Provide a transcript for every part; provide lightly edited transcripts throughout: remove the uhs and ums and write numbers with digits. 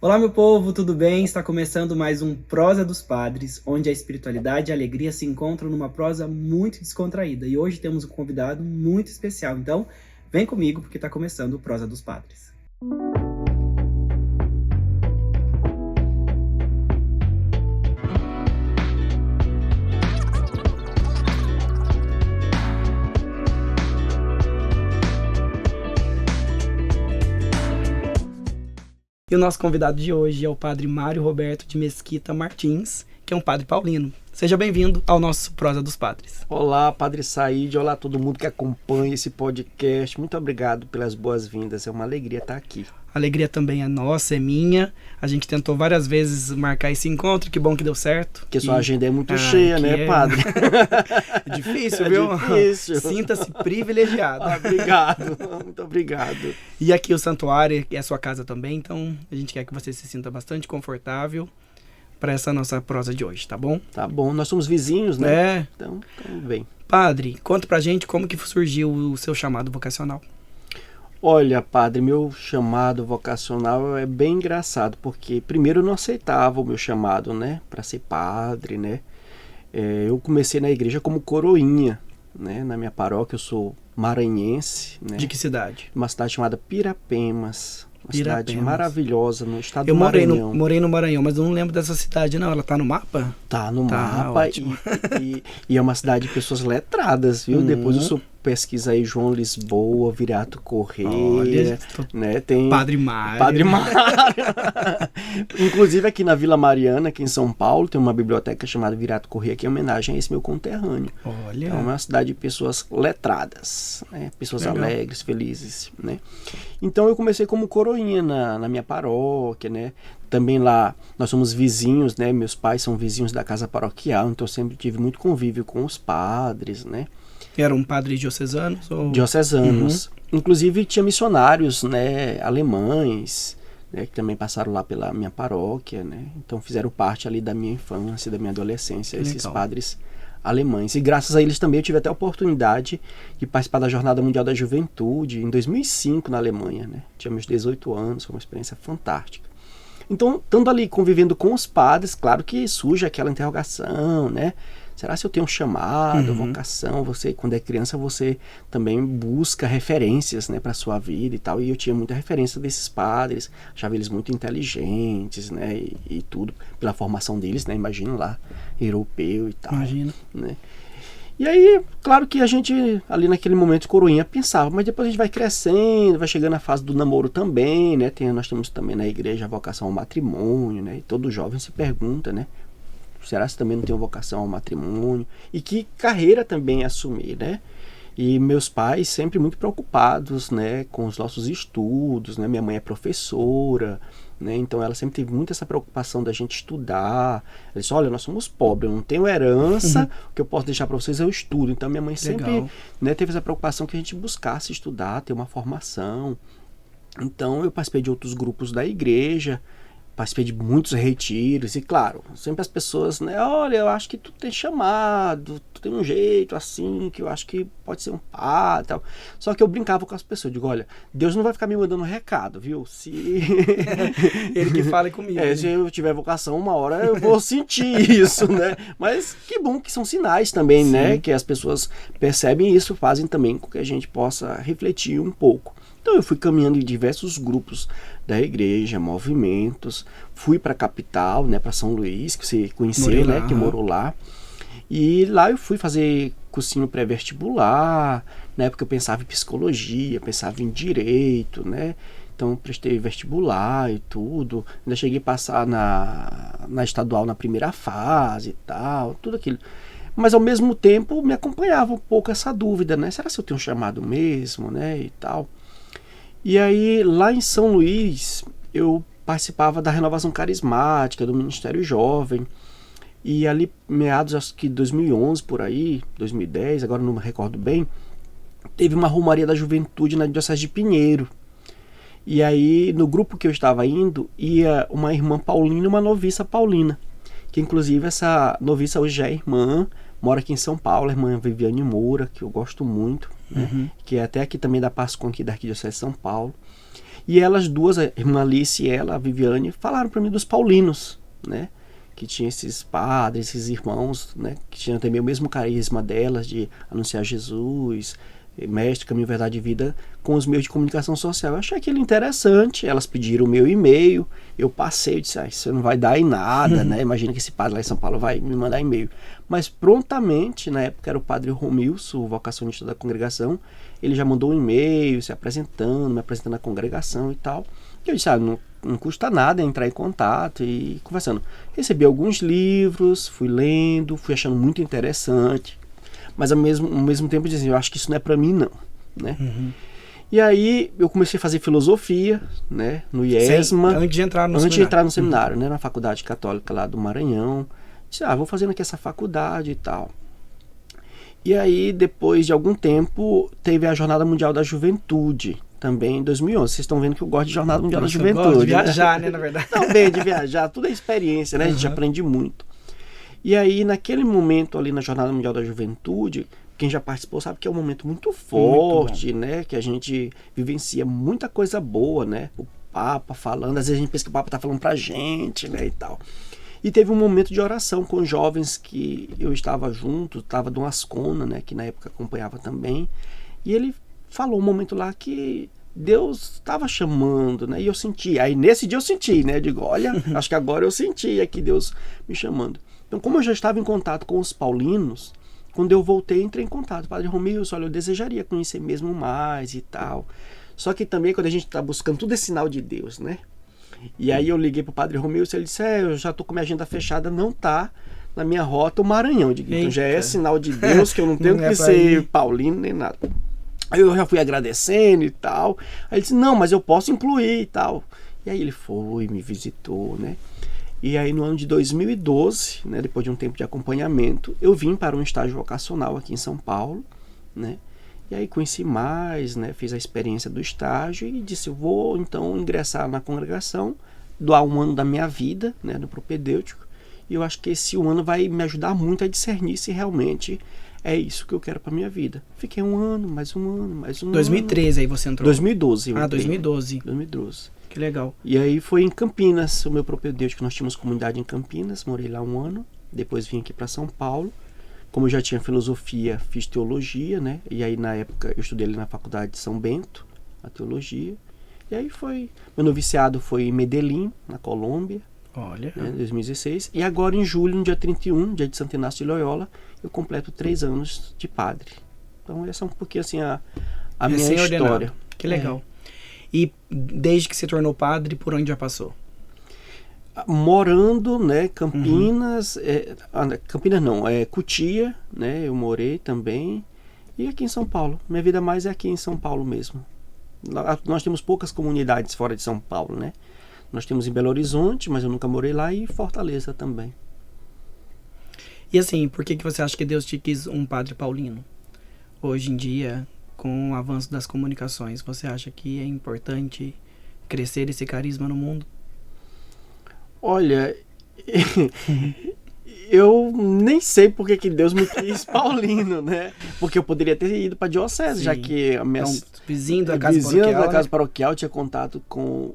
Olá, meu povo, tudo bem? Está começando mais um Prosa dos Padres, onde a espiritualidade e a alegria se encontram numa prosa muito descontraída. E hoje temos um convidado muito especial, então vem comigo porque está começando o Prosa dos Padres. E o nosso convidado de hoje é o padre Mário Roberto de Mesquita Martins, que é um padre paulino. Seja bem-vindo ao nosso Prosa dos Padres. Olá, Padre Saíde, olá a todo mundo que acompanha esse podcast. Muito obrigado pelas boas-vindas, é uma alegria estar aqui. A alegria também é nossa, é minha. A gente tentou várias vezes marcar esse encontro, que bom que deu certo. Porque sua agenda é muito cheia, né, padre? É difícil, viu? Difícil. Sinta-se privilegiado. Obrigado, muito obrigado. E aqui o santuário é a sua casa também, então a gente quer que você se sinta bastante confortável para essa nossa prosa de hoje, tá bom? Tá bom, nós somos vizinhos, né? É. Então bem. Padre, conta pra gente como que surgiu o seu chamado vocacional. Olha, padre, meu chamado vocacional é bem engraçado, porque primeiro eu não aceitava o meu chamado, né, para ser padre, né. Eu comecei na igreja como coroinha, né, na minha paróquia. Eu sou maranhense, né. De que cidade? Uma cidade chamada Pirapemas. Uma cidade maravilhosa no estado do Maranhão. Eu morei no Maranhão, mas eu não lembro dessa cidade, não. Ela tá no mapa? Tá no mapa e é uma cidade de pessoas letradas, viu? Depois eu pesquisa aí João Lisboa, Virato Corrêa, né? Tem Padre Mário. Padre Mário. Inclusive aqui na Vila Mariana, aqui em São Paulo, tem uma biblioteca chamada Virato Corrêa, que é em homenagem a esse meu conterrâneo. Olha. É uma cidade de pessoas letradas, né? Pessoas alegres, felizes, né? Então eu comecei como coroinha na minha paróquia, né? Também lá nós somos vizinhos, né? Meus pais são vizinhos da casa paroquial, então eu sempre tive muito convívio com os padres, né? Eram padres diocesanos? Ou... Diocesanos. Inclusive tinha missionários, né, alemães, né, que também passaram lá pela minha paróquia, né? Então fizeram parte ali da minha infância, da minha adolescência, esses padres alemães. E graças a eles também eu tive até a oportunidade de participar da Jornada Mundial da Juventude em 2005 na Alemanha, né? Tinha meus 18 anos, foi uma experiência fantástica. Então, estando ali convivendo com os padres, claro que surge aquela interrogação, né? Será se eu tenho um chamado, vocação? Você, quando é criança, você também busca referências, né, para sua vida e tal. E eu tinha muita referência desses padres, achava eles muito inteligentes, né, e tudo, pela formação deles, né, imagina lá, europeu e tal. Imagina. Né. E aí, claro que a gente, ali naquele momento, coroinha, pensava, mas depois a gente vai crescendo, vai chegando na fase do namoro também, né, nós temos também na igreja a vocação ao matrimônio, né, e todo jovem se pergunta, né, será que também não tem vocação ao matrimônio? E que carreira também assumir, né? E meus pais sempre muito preocupados, né, com os nossos estudos, né? Minha mãe é professora, né? Então ela sempre teve muito essa preocupação da gente estudar. Ela disse, olha, nós somos pobres, eu não tenho herança, o que eu posso deixar para vocês é o estudo. Então minha mãe sempre, né, teve essa preocupação que a gente buscasse estudar, ter uma formação. Então eu participei de outros grupos da igreja, participei de muitos retiros e, claro, sempre as pessoas, né, olha, eu acho que tu tem chamado, tu tem um jeito assim, que eu acho que pode ser um padre e tal. Só que eu brincava com as pessoas, digo, olha, Deus não vai ficar me mandando recado, viu? Se Ele que fale comigo. né? Se eu tiver vocação, uma hora eu vou sentir isso, né? Mas que bom que são sinais também, né? Que as pessoas percebem isso, fazem também com que a gente possa refletir um pouco. Então eu fui caminhando em diversos grupos da igreja, movimentos, fui para a capital, né, para São Luís, que você conheceu, né, que morou lá. E lá eu fui fazer cursinho pré-vestibular, na época eu pensava em psicologia, pensava em direito, né? Então prestei vestibular e tudo, ainda cheguei a passar na estadual na primeira fase e tal, tudo aquilo. Mas ao mesmo tempo me acompanhava um pouco essa dúvida, né? Será que eu tenho um chamado mesmo, né, e tal? E aí, lá em São Luís, eu participava da renovação carismática, do Ministério Jovem. E ali, meados, acho que 2011, por aí, 2010, agora não me recordo bem, teve uma romaria da juventude na Diocese de Pinheiro. E aí, no grupo que eu estava indo, ia uma irmã paulina e uma noviça paulina. Que, inclusive, essa noviça hoje já é irmã, mora aqui em São Paulo, a irmã Viviane Moura, que eu gosto muito, né? Que é até aqui também da Pascom, aqui da Arquidiocese de São Paulo. E elas duas, a irmã Alice e ela, a Viviane, falaram para mim dos paulinos, né? Que tinha esses padres, esses irmãos, né? Que tinham também o mesmo carisma delas de anunciar Jesus, mestre, caminho, verdade e vida, com os meios de comunicação social. Eu achei aquilo interessante. Elas pediram o meu e-mail, eu passei, eu disse, isso não vai dar em nada, né? Imagina que esse padre lá em São Paulo vai me mandar e-mail. Mas prontamente, na época era o padre Romilson, o vocacionista da congregação, ele já mandou um e-mail se apresentando, me apresentando à congregação e tal. E eu disse, não custa nada entrar em contato e conversando. Recebi alguns livros, fui lendo, fui achando muito interessante, mas ao mesmo tempo dizendo, eu acho que isso não é para mim não, né? E aí eu comecei a fazer filosofia, né, no IESMA. Antes de entrar no seminário, né, na Faculdade Católica lá do Maranhão. Disse, vou fazendo aqui essa faculdade e tal. E aí, depois de algum tempo, teve a Jornada Mundial da Juventude, também em 2011. Vocês estão vendo que eu gosto de Jornada Mundial da Juventude. Eu gosto de viajar, né, na verdade. Também de viajar, tudo é experiência, né? A gente aprende muito. E aí, naquele momento ali na Jornada Mundial da Juventude, quem já participou sabe que é um momento muito forte, né? Que a gente vivencia muita coisa boa, né? O Papa falando, às vezes a gente pensa que o Papa tá falando pra gente, né, e tal. E teve um momento de oração com jovens que eu estava junto, estava do Ascona, né, que na época acompanhava também, e ele falou um momento lá que Deus estava chamando, né, e eu senti, aí nesse dia eu senti, né, eu digo, olha, acho que agora eu senti aqui Deus me chamando. Então, como eu já estava em contato com os paulinos, quando eu voltei, entrei em contato, Padre Romilson, olha, eu desejaria conhecer mesmo mais e tal, só que também quando a gente está buscando, tudo é sinal de Deus, né. E aí eu liguei pro Padre Romilson, ele disse, eu já tô com minha agenda fechada, não tá na minha rota o Maranhão. Eu digo, então já é sinal de Deus que eu não tenho que ser paulino nem nada. Aí eu já fui agradecendo e tal. Aí ele disse, não, mas eu posso incluir e tal. E aí ele foi, me visitou, né? E aí no ano de 2012, né, depois de um tempo de acompanhamento, eu vim para um estágio vocacional aqui em São Paulo, né? E aí conheci mais, né, fiz a experiência do estágio e disse, vou então ingressar na congregação, doar um ano da minha vida, né, no propedêutico, e eu acho que esse ano vai me ajudar muito a discernir se realmente é isso que eu quero para minha vida. Fiquei um ano, mais um ano, mais um ano. 2013 aí você entrou? 2012. 2012. 2012. Que legal. E aí foi em Campinas, o meu propedêutico, nós tínhamos comunidade em Campinas, morei lá um ano, depois vim aqui para São Paulo. Como eu já tinha filosofia, fiz teologia, né? E aí na época eu estudei ali na Faculdade de São Bento, a teologia. E aí meu noviciado foi em Medellín, na Colômbia. Olha. Né, 2016. E agora em julho, no dia 31, dia de Santo Inácio de Loyola, eu completo 3 anos de padre. Então essa é um pouquinho assim a minha história. Que legal. E desde que se tornou padre, por onde já passou? Morando, né, Campinas, Campinas não, Cotia, né, eu morei também, e aqui em São Paulo. Minha vida mais é aqui em São Paulo mesmo. Nós temos poucas comunidades fora de São Paulo, né? Nós temos em Belo Horizonte, mas eu nunca morei lá, e Fortaleza também. E assim, por que você acha que Deus te quis um padre paulino? Hoje em dia, com o avanço das comunicações, você acha que é importante crescer esse carisma no mundo? Olha, eu nem sei por que Deus me quis paulino, né? Porque eu poderia ter ido para a diocese, Sim. Já que a minha vizinho da casa paroquial tinha contato com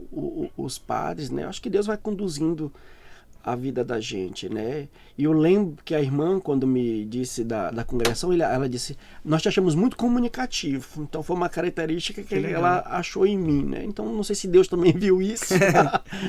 os padres, né? Eu acho que Deus vai conduzindo a vida da gente, né? E eu lembro que a irmã, quando me disse da congregação, ela disse, nós te achamos muito comunicativo. Então foi uma característica que ela achou em mim, né? Então não sei se Deus também viu isso,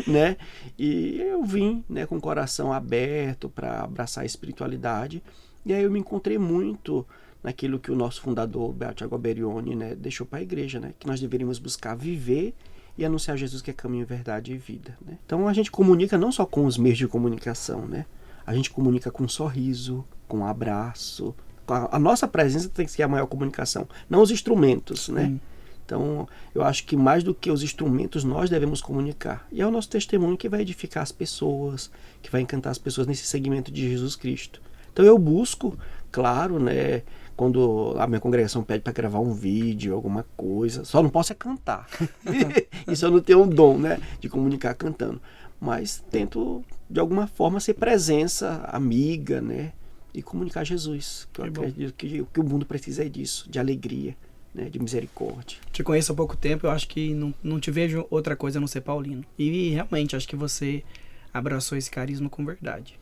né? E eu vim, né, com o coração aberto para abraçar a espiritualidade. E aí eu me encontrei muito naquilo que o nosso fundador, Beato Agoberione, né, deixou para a igreja, né? Que nós deveríamos buscar viver e anunciar Jesus que é caminho, verdade e vida, né? Então a gente comunica não só com os meios de comunicação, né? A gente comunica com um sorriso, com um abraço. A nossa presença tem que ser a maior comunicação, não os instrumentos, né? Então eu acho que mais do que os instrumentos nós devemos comunicar. E é o nosso testemunho que vai edificar as pessoas, que vai encantar as pessoas nesse segmento de Jesus Cristo. Então eu busco, claro, né? Quando a minha congregação pede para gravar um vídeo, alguma coisa, só não posso cantar. Isso eu não tenho um dom, né, de comunicar cantando. Mas tento, de alguma forma, ser presença amiga, né, e comunicar Jesus. Que eu acredito que o que o mundo precisa é disso, de alegria, né, de misericórdia. Te conheço há pouco tempo, eu acho que não te vejo outra coisa a não ser paulino. E realmente, acho que você abraçou esse carisma com verdade.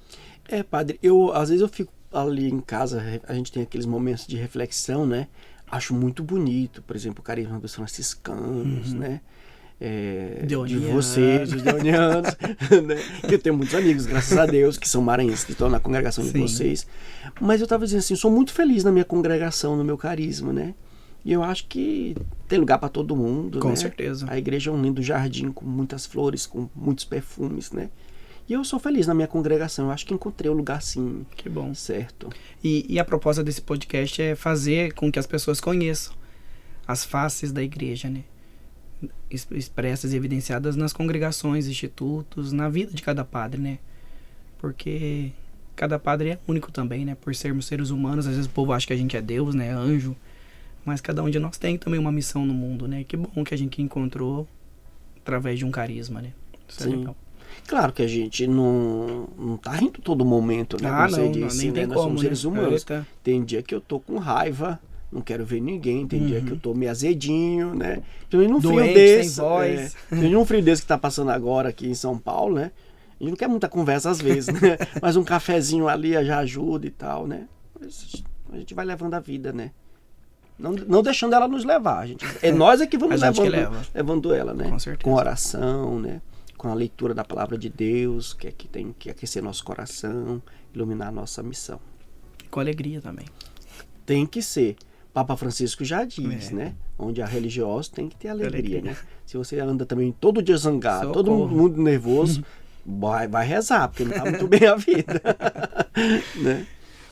Padre, às vezes eu fico ali em casa, a gente tem aqueles momentos de reflexão, né? Acho muito bonito, por exemplo, o carisma dos franciscanos, né? De vocês, os deonianos, né? Eu tenho muitos amigos, graças a Deus, que são maranhenses, que estão na congregação de vocês. Mas eu estava dizendo assim, sou muito feliz na minha congregação, no meu carisma, né? E eu acho que tem lugar para todo mundo, Com né? certeza. A igreja é um lindo jardim com muitas flores, com muitos perfumes, né? E eu sou feliz na minha congregação. Eu acho que encontrei o lugar, sim. Que bom. Certo. E a proposta desse podcast é fazer com que as pessoas conheçam as faces da igreja, né? Expressas e evidenciadas nas congregações, institutos, na vida de cada padre, né? Porque cada padre é único também, né? Por sermos seres humanos, às vezes o povo acha que a gente é Deus, né? Anjo. Mas cada um de nós tem também uma missão no mundo, né? Que bom que a gente encontrou através de um carisma, né? Isso é legal. Claro que a gente não tá rindo todo momento, né? Ah, como você disse, nem né? tem Nós como, somos seres humanos. Eita. Tem dia que eu tô com raiva, não quero ver ninguém. Tem dia que eu tô meio azedinho, né? Principalmente num frio Doente, desse. sem voz. Principalmente num frio desse que tá passando agora aqui em São Paulo, né? A gente não quer muita conversa às vezes, né? Mas um cafezinho ali já ajuda e tal, né? Mas a gente vai levando a vida, né? Não deixando ela nos levar. Nós é que vamos levando ela, né? Com certeza. Com oração, né? Com a leitura da palavra de Deus, que tem que aquecer nosso coração, iluminar a nossa missão. E com alegria também. Tem que ser. Papa Francisco já diz, né? Onde há religiosos tem que ter alegria, né? Se você anda também todo dia zangado, todo mundo nervoso, vai rezar, porque não está muito bem a vida. Né?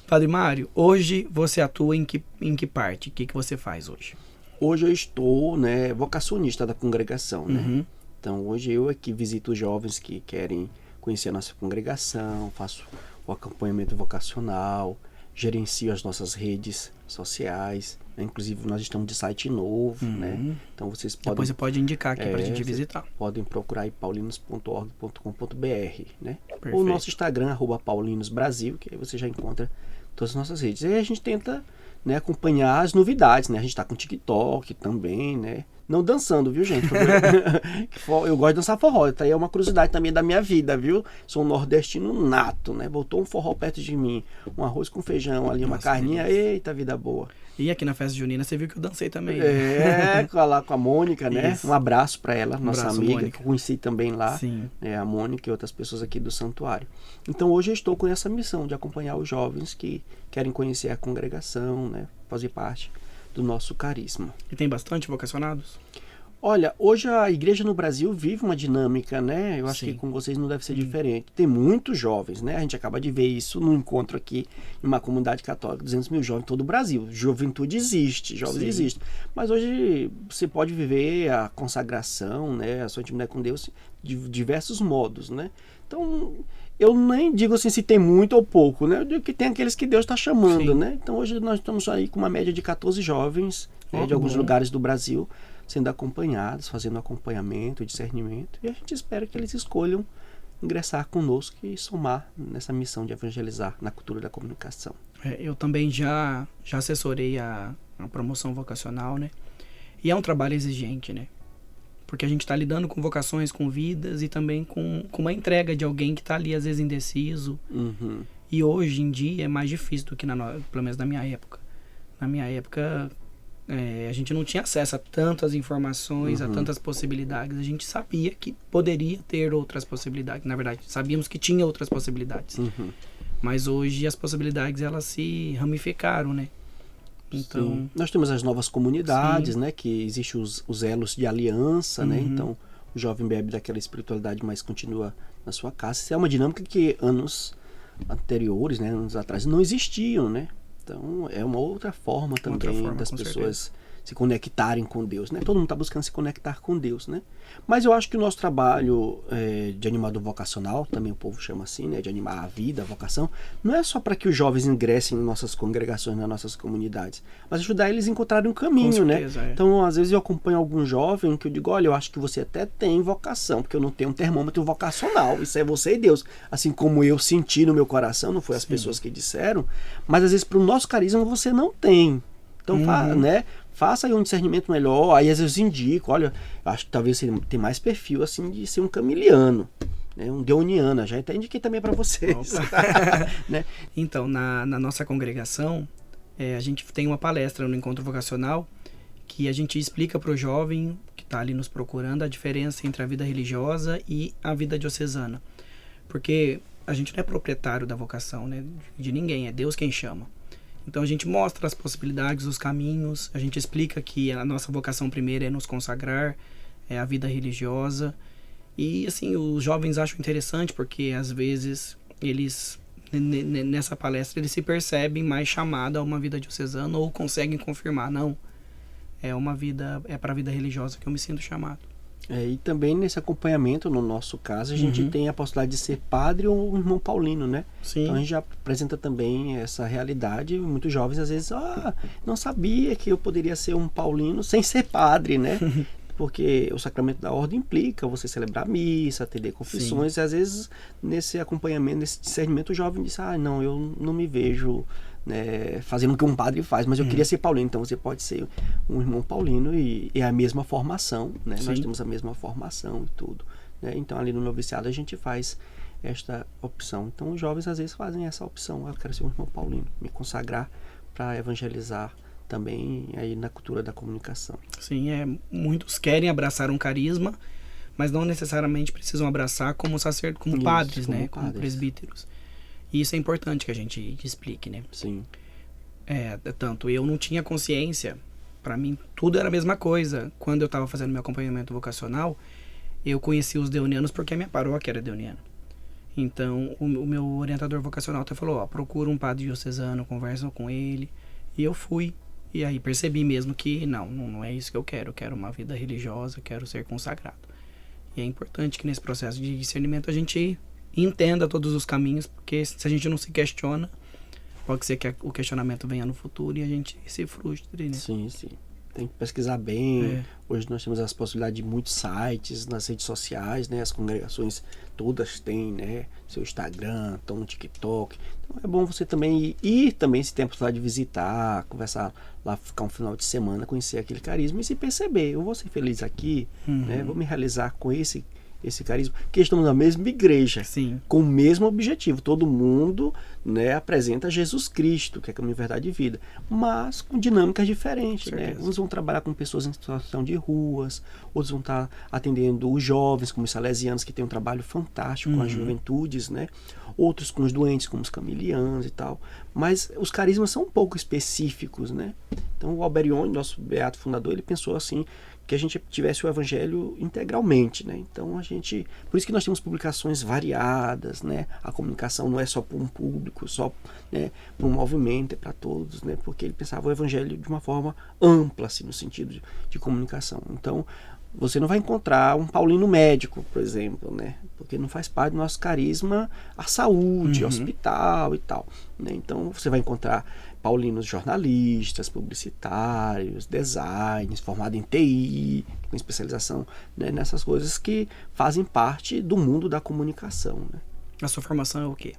Padre Mário, hoje você atua em que parte? O que você faz hoje? Hoje eu estou, né, vocacionista da congregação, né? Então hoje eu é que visito os jovens que querem conhecer a nossa congregação, faço o acompanhamento vocacional, gerencio as nossas redes sociais, né? Inclusive nós estamos de site novo, né? Então vocês podem... Depois você pode indicar aqui para a gente visitar. Podem procurar aí paulinos.org.com.br, né? Perfeito. Ou o nosso Instagram, @paulinosbrasil, que aí você já encontra todas as nossas redes. E aí a gente tenta, né, acompanhar as novidades, né? A gente está com TikTok também, né? Não dançando, viu, gente? Eu gosto de dançar forró. Tá aí é uma curiosidade também da minha vida, viu? Sou um nordestino nato, né? Botou um forró perto de mim, um arroz com feijão ali, uma carninha, eita, vida boa. E aqui na festa junina você viu que eu dancei também. Com a Mônica, né? Isso. Um abraço para ela, nossa amiga, Mônica. que eu conheci também lá. Sim. A Mônica e outras pessoas aqui do santuário. Então hoje eu estou com essa missão de acompanhar os jovens que querem conhecer a congregação, né? Fazer parte do nosso carisma. E tem bastante vocacionados? Olha, hoje a igreja no Brasil vive uma dinâmica, né? Eu acho que com vocês não deve ser diferente. Tem muitos jovens, né? A gente acaba de ver isso num encontro aqui em uma comunidade católica, 200 mil jovens em todo o Brasil. Juventude existe, jovens existem. Mas hoje você pode viver a consagração, né? A sua intimidade com Deus de diversos modos, né? Então, eu nem digo assim se tem muito ou pouco, né? Eu digo que tem aqueles que Deus está chamando, né? Então hoje nós estamos aí com uma média de 14 jovens de alguns lugares do Brasil sendo acompanhados, fazendo acompanhamento, discernimento, e a gente espera que eles escolham ingressar conosco e somar nessa missão de evangelizar na cultura da comunicação. Eu também já assessorei a promoção vocacional, né? E é um trabalho exigente, né? Porque a gente está lidando com vocações, com vidas e também com uma entrega de alguém que está ali às vezes indeciso. E hoje em dia é mais difícil do que pelo menos na minha época. Na minha época a gente não tinha acesso a tantas informações, a tantas possibilidades. A gente sabia que poderia ter outras possibilidades. Na verdade, sabíamos que tinha outras possibilidades. Mas hoje as possibilidades elas se ramificaram, né? Então, sim. Nós temos as novas comunidades, né? Que existem os elos de aliança, né? Então, o jovem bebe daquela espiritualidade, mas continua na sua casa. Isso é uma dinâmica que anos anteriores, né? Anos atrás, não existiam, né? Então, é uma outra forma também das pessoas se conectarem com Deus, né? Todo mundo está buscando se conectar com Deus, né? Mas eu acho que o nosso trabalho de animador vocacional, também o povo chama assim, né? De animar a vida, a vocação, não é só para que os jovens ingressem em nossas congregações, nas nossas comunidades, mas ajudar eles a encontrarem um caminho, né? Então, às vezes eu acompanho algum jovem que eu digo, olha, eu acho que você até tem vocação, porque eu não tenho um termômetro vocacional, isso é você e Deus. Assim como eu senti no meu coração, não foi as pessoas que disseram, mas às vezes para o nosso carisma você não tem. Então, né, faça aí um discernimento melhor, aí às vezes eu indico, olha, acho que talvez você tenha mais perfil assim de ser um camiliano, né, um deoniana, já até indiquei também para vocês. Né? Então, na nossa congregação, a gente tem uma palestra no Encontro Vocacional que a gente explica para o jovem que está ali nos procurando a diferença entre a vida religiosa e a vida diocesana. Porque a gente não é proprietário da vocação, né, de ninguém, é Deus quem chama. Então a gente mostra as possibilidades, os caminhos, a gente explica que a nossa vocação primeira é nos consagrar, é a vida religiosa. E assim, os jovens acham interessante porque às vezes eles, nessa palestra, eles se percebem mais chamados a uma vida diocesana ou conseguem confirmar, não, é para a vida religiosa que eu me sinto chamado. E também nesse acompanhamento, no nosso caso, a gente tem a possibilidade de ser padre ou um irmão paulino, né? Sim. Então a gente já apresenta também essa realidade. Muitos jovens às vezes, não sabia que eu poderia ser um paulino sem ser padre, né? Porque o sacramento da ordem implica você celebrar a missa, atender confissões. Sim. E às vezes nesse acompanhamento, nesse discernimento, o jovem diz, não, eu não me vejo, né, fazendo o que um padre faz, mas eu queria ser paulino. Então você pode ser um irmão paulino e é a mesma formação, né? Nós temos a mesma formação e tudo, né? Então ali no noviciado a gente faz esta opção. Então os jovens às vezes fazem essa opção, eu quero ser um irmão paulino, me consagrar para evangelizar também aí na cultura da comunicação. Sim, muitos querem abraçar um carisma, mas não necessariamente precisam abraçar como sacerdote, como padres, né? Como presbíteros. E isso é importante que a gente explique, né? Sim. Tanto eu não tinha consciência, para mim tudo era a mesma coisa. Quando eu estava fazendo meu acompanhamento vocacional, eu conheci os deonianos porque a minha paróquia era deoniana. Então, o meu orientador vocacional até falou, procura um padre diocesano, conversa com ele. E eu fui. E aí percebi mesmo que não é isso que eu quero uma vida religiosa, quero ser consagrado. E é importante que nesse processo de discernimento a gente entenda todos os caminhos, porque se a gente não se questiona, pode ser que o questionamento venha no futuro e a gente se frustre, né? Sim. Tem que pesquisar bem. Hoje nós temos as possibilidades de muitos sites nas redes sociais, né? As congregações todas têm, né, seu Instagram, estão no TikTok. Então é bom você também ir também, se tem a possibilidade de visitar, conversar lá, ficar um final de semana, conhecer aquele carisma e se perceber, eu vou ser feliz aqui, né? Vou me realizar com esse carisma, que estamos na mesma igreja, Sim. com o mesmo objetivo. Todo mundo, né, apresenta Jesus Cristo, que é caminho, verdade e vida, mas com dinâmicas diferentes, né? Uns vão trabalhar com pessoas em situação de ruas, outros vão estar atendendo os jovens, como os salesianos, que tem um trabalho fantástico com as juventudes, né? Outros com os doentes, como os camilianos e tal. Mas os carismas são um pouco específicos, né? Então o Alberione, nosso beato fundador, ele pensou assim, que a gente tivesse o evangelho integralmente, né? Então por isso que nós temos publicações variadas, né? A comunicação não é só para um público, só, né, para um movimento, é para todos, né? Porque ele pensava o evangelho de uma forma ampla, assim, no sentido de comunicação. Então você não vai encontrar um paulino médico, por exemplo, né? Porque não faz parte do nosso carisma a saúde, hospital e tal, né? Então você vai encontrar paulinos jornalistas, publicitários, designers, formados em TI, com especialização, né, nessas coisas que fazem parte do mundo da comunicação, né? A sua formação é o quê?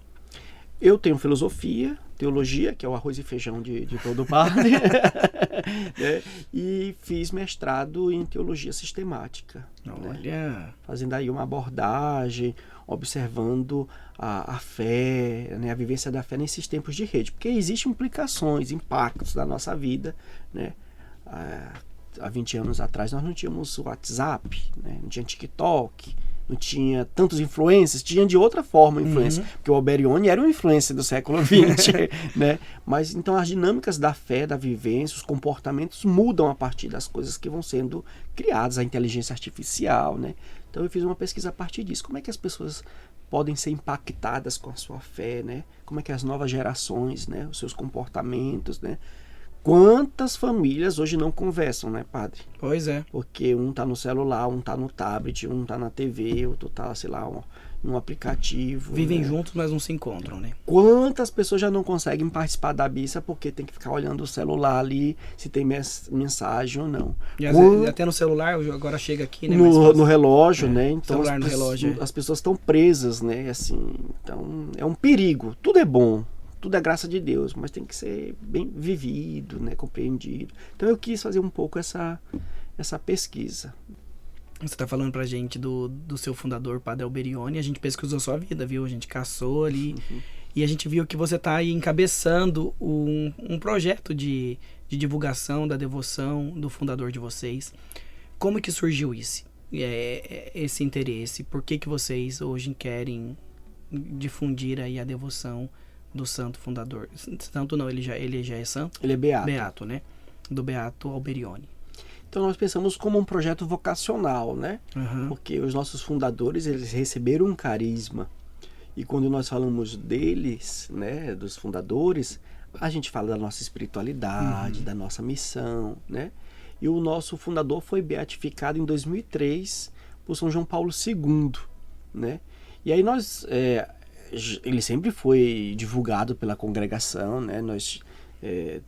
Eu tenho filosofia, teologia, que é o arroz e feijão de todo padre, né? E fiz mestrado em teologia sistemática. Olha! Né? Fazendo aí uma abordagem, observando a fé, né? A vivência da fé nesses tempos de rede. Porque existem implicações, impactos da nossa vida, né? Há 20 anos atrás nós não tínhamos WhatsApp, né? Não tinha TikTok, não tinha tantos influencers, tinha de outra forma influência, porque o Alberione era uma influência do século XX, né? Mas então as dinâmicas da fé, da vivência, os comportamentos mudam a partir das coisas que vão sendo criadas, a inteligência artificial, né? Então eu fiz uma pesquisa a partir disso, como é que as pessoas podem ser impactadas com a sua fé, né? Como é que as novas gerações, né, os seus comportamentos, né? Quantas famílias hoje não conversam, né, padre? Pois é. Porque um tá no celular, um tá no tablet, um tá na TV, outro tá, sei lá, num aplicativo. Vivem né? juntos, mas não se encontram, né? Quantas pessoas já não conseguem participar da missa porque tem que ficar olhando o celular ali, se tem mensagem ou não. E até no celular, agora chega aqui, né? No relógio, né? Então celular no relógio. As pessoas estão presas, né? Assim, então é um perigo. Tudo é bom. tudo é graça de Deus, mas tem que ser bem vivido, né, compreendido. Então eu quis fazer um pouco essa pesquisa. Você tá falando pra gente do seu fundador, Padre Alberione, a gente pesquisou sua vida, viu? A gente caçou ali, e a gente viu que você tá aí encabeçando um projeto de divulgação da devoção do fundador de vocês. Como que surgiu esse interesse? Por que vocês hoje querem difundir aí a devoção do santo fundador? Santo não, ele já é santo? Ele é beato. Beato, né? Do Beato Alberione. Então nós pensamos como um projeto vocacional, né? Porque os nossos fundadores, eles receberam um carisma. E quando nós falamos deles, né, dos fundadores, a gente fala da nossa espiritualidade, da nossa missão, né? E o nosso fundador foi beatificado em 2003 por São João Paulo II, né? E aí ele sempre foi divulgado pela congregação, né? Nós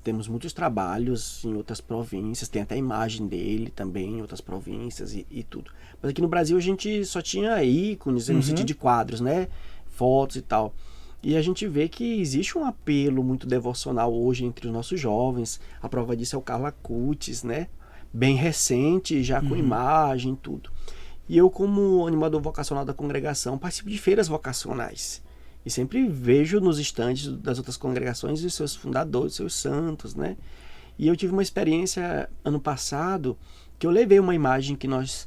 temos muitos trabalhos em outras províncias, tem até a imagem dele também em outras províncias e tudo. Mas aqui no Brasil a gente só tinha ícones, no sentido de quadros, né? Fotos e tal. E a gente vê que existe um apelo muito devocional hoje entre os nossos jovens. A prova disso é o Carla Cutis, né? Bem recente, já com imagem e tudo. E eu, como animador vocacional da congregação, participo de feiras vocacionais. E sempre vejo nos estandes das outras congregações os seus fundadores, os seus santos, né? E eu tive uma experiência ano passado que eu levei uma imagem que nós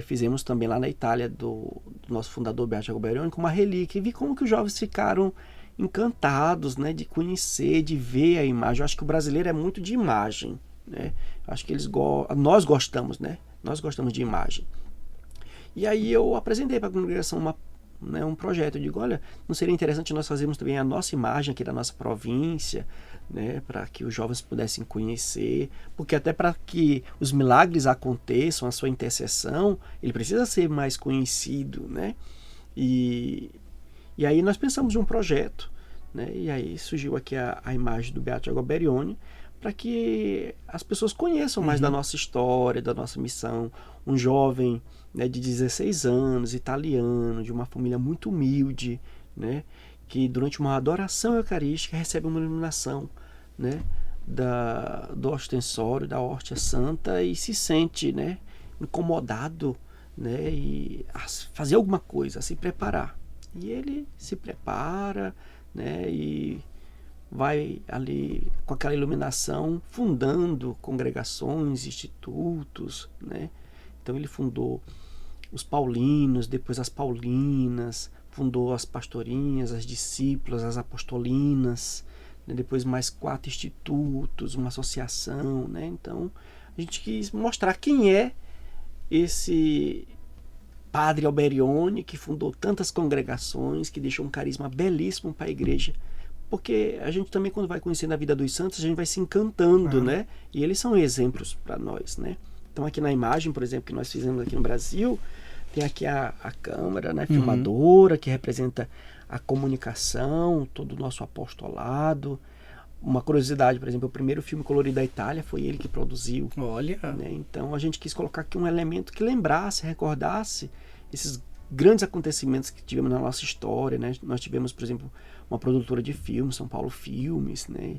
fizemos também lá na Itália do nosso fundador Beato Alberione com uma relíquia, e vi como que os jovens ficaram encantados, né, de conhecer, de ver a imagem. Eu acho que o brasileiro é muito de imagem, né? Eu acho que nós gostamos, né? Nós gostamos de imagem. E aí eu apresentei para a congregação um projeto. Eu digo, olha, não seria interessante nós fazermos também a nossa imagem aqui da nossa província, né, para que os jovens pudessem conhecer, porque até para que os milagres aconteçam, a sua intercessão, ele precisa ser mais conhecido, né? E aí nós pensamos em um projeto, né? E aí surgiu aqui a imagem do Beato Alberione, para que as pessoas conheçam mais da nossa história, da nossa missão. Um jovem, né, de 16 anos, italiano, de uma família muito humilde, né, que durante uma adoração eucarística recebe uma iluminação, né, do ostensório, da hóstia santa, e se sente, né, incomodado, né, e a fazer alguma coisa, a se preparar. E ele se prepara, né, e vai ali com aquela iluminação fundando congregações, institutos, né? Então ele fundou os paulinos, depois as paulinas, fundou as pastorinhas, as discípulas, as apostolinas, né? Depois mais 4 institutos, uma associação, né? Então a gente quis mostrar quem é esse Padre Alberione, que fundou tantas congregações, que deixou um carisma belíssimo para a igreja. Porque a gente também, quando vai conhecendo a vida dos santos, a gente vai se encantando, né? E eles são exemplos para nós, né? Então aqui na imagem, por exemplo, que nós fizemos aqui no Brasil, tem aqui a câmera, né, filmadora, que representa a comunicação, todo o nosso apostolado. Uma curiosidade, por exemplo, o primeiro filme colorido da Itália foi ele que produziu. Olha! Né? Então a gente quis colocar aqui um elemento que lembrasse, recordasse esses grandes acontecimentos que tivemos na nossa história, né? Nós tivemos, por exemplo, uma produtora de filmes, São Paulo Filmes, né?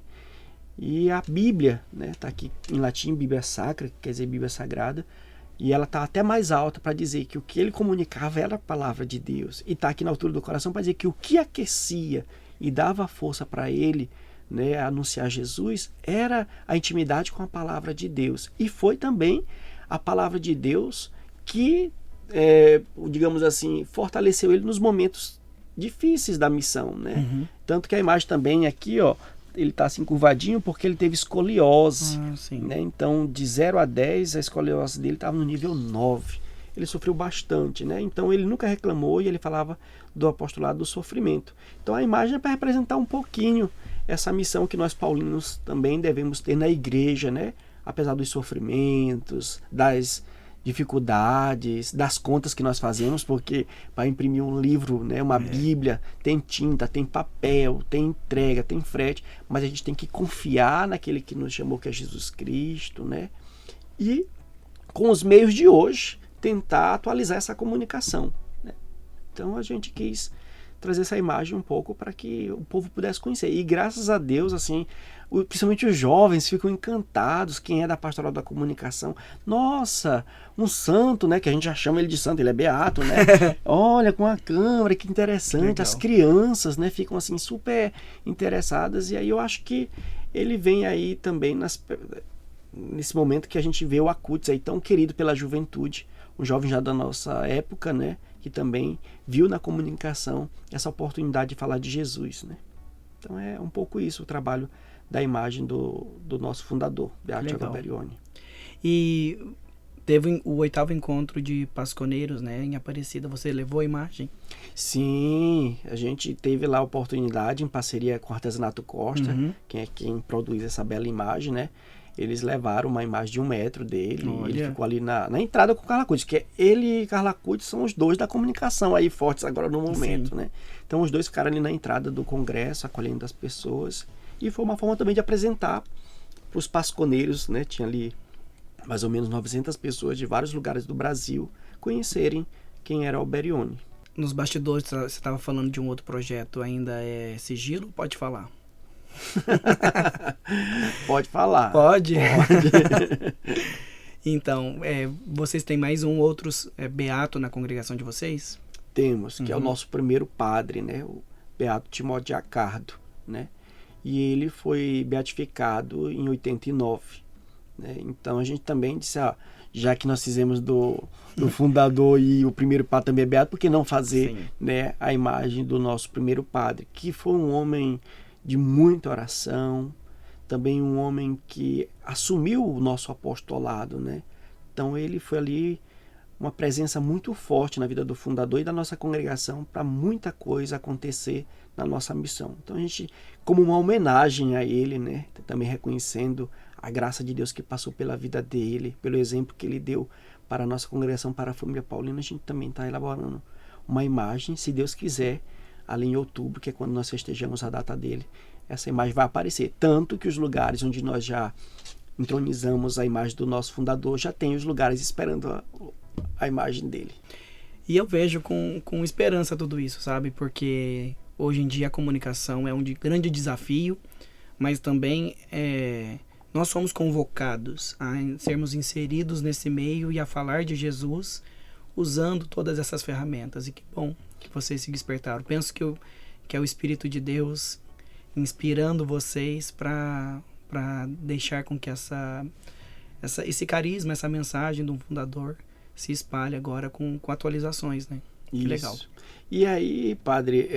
E a Bíblia, né? Tá aqui em latim, Bíblia Sacra, que quer dizer Bíblia Sagrada, e ela tá até mais alta para dizer que o que ele comunicava era a palavra de Deus, e tá aqui na altura do coração para dizer que o que aquecia e dava força para ele, né, anunciar Jesus, era a intimidade com a palavra de Deus. E foi também a palavra de Deus que, digamos assim, fortaleceu ele nos momentos difíceis da missão, né? Tanto que a imagem também aqui, ó, ele está assim curvadinho porque ele teve escoliose, né? Então de 0 a 10 a escoliose dele estava no nível 9. Ele sofreu bastante, né? Então ele nunca reclamou e ele falava do apostolado do sofrimento. Então a imagem é para representar um pouquinho essa missão que nós paulinos também devemos ter na igreja, né? Apesar dos sofrimentos, das dificuldades, das contas que nós fazemos, porque para imprimir um livro, né, uma Bíblia, tem tinta, tem papel, tem entrega, tem frete, mas a gente tem que confiar naquele que nos chamou, que é Jesus Cristo, né? E com os meios de hoje tentar atualizar essa comunicação, né? Então a gente quis trazer essa imagem um pouco para que o povo pudesse conhecer. E graças a Deus, assim, principalmente os jovens ficam encantados, quem é da Pastoral da Comunicação. Nossa, um santo, né, que a gente já chama ele de santo, ele é beato, né? Olha, com a câmera, que interessante. Legal. As crianças, né, ficam assim super interessadas. E aí eu acho que ele vem aí também nesse momento que a gente vê o Acutis aí tão querido pela juventude, um jovem já da nossa época, né, que também viu na comunicação essa oportunidade de falar de Jesus, né? Então é um pouco isso o trabalho da imagem do nosso fundador, Beato Agaperione. E teve o 8º encontro de pasconeiros, né, em Aparecida. Você levou a imagem? Sim, a gente teve lá a oportunidade, em parceria com o Artesanato Costa, que é quem produz essa bela imagem, né? Eles levaram uma imagem de 1 metro dele. Olha. Ele ficou ali na entrada com o Carla Acutis, que ele e Carla Acutis são os dois da comunicação aí fortes agora no momento, né? Então os dois ficaram ali na entrada do congresso, acolhendo as pessoas. E foi uma forma também de apresentar para os pasconeiros, né? Tinha ali mais ou menos 900 pessoas de vários lugares do Brasil conhecerem quem era Alberione. Nos bastidores, você estava falando de um outro projeto, ainda é sigilo? Pode falar. Pode falar. Pode. Então, vocês têm mais outros beato na congregação de vocês? Temos, que é o nosso primeiro padre, né? O Beato Timóteo de Accardo, né? E ele foi beatificado em 89, né? Então a gente também disse, já que nós fizemos do fundador e o primeiro padre também é beato, por que não fazer, né, a imagem do nosso primeiro padre, que foi um homem de muita oração, também um homem que assumiu o nosso apostolado, né? Então ele foi ali uma presença muito forte na vida do fundador e da nossa congregação para muita coisa acontecer na nossa missão. Então a gente, como uma homenagem a ele, né, também reconhecendo a graça de Deus que passou pela vida dele, pelo exemplo que ele deu para a nossa congregação, para a família paulina, a gente também está elaborando uma imagem, se Deus quiser, ali em outubro, que é quando nós festejamos a data dele, essa imagem vai aparecer. Tanto que os lugares onde nós já entronizamos a imagem do nosso fundador, já tem os lugares esperando a imagem dele. E eu vejo com esperança tudo isso, sabe? Porque hoje em dia a comunicação é um grande desafio, mas também nós somos convocados a sermos inseridos nesse meio e a falar de Jesus usando todas essas ferramentas. E que bom que vocês se despertaram. Penso que é o Espírito de Deus inspirando vocês para deixar com que esse carisma, essa mensagem do fundador se espalhe agora com atualizações, né? Que legal. E aí, padre,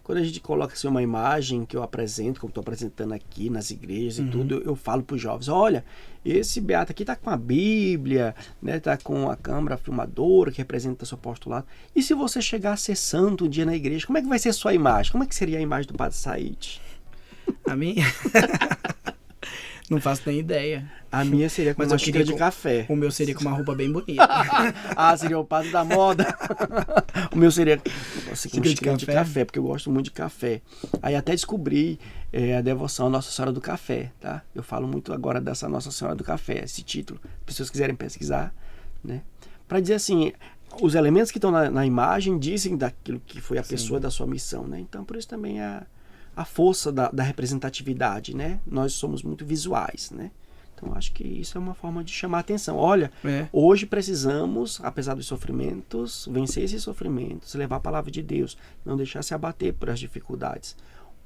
quando a gente coloca assim, uma imagem que eu apresento, como estou apresentando aqui nas igrejas e tudo, eu falo para os jovens, olha, esse beato aqui está com a Bíblia, né, está com a câmera filmadora que representa o seu apostolado. E se você chegar a ser santo um dia na igreja, como é que vai ser a sua imagem? Como é que seria a imagem do padre Said? A minha? Não faço nem ideia. A minha seria com uma xícara de café. O meu seria com uma roupa bem bonita. Seria o padre da moda. O meu seria com xícara de café, porque eu gosto muito de café. Aí até descobri a devoção à Nossa Senhora do Café, tá? Eu falo muito agora dessa Nossa Senhora do Café, esse título. Se as pessoas quiserem pesquisar, né? Para dizer assim, os elementos que estão na imagem dizem daquilo que foi a pessoa da sua missão, né? Então, por isso também a força da representatividade, né? Nós somos muito visuais, né? Então, acho que isso é uma forma de chamar a atenção. Olha, hoje precisamos, apesar dos sofrimentos, vencer esses sofrimentos, levar a palavra de Deus, não deixar se abater por as dificuldades.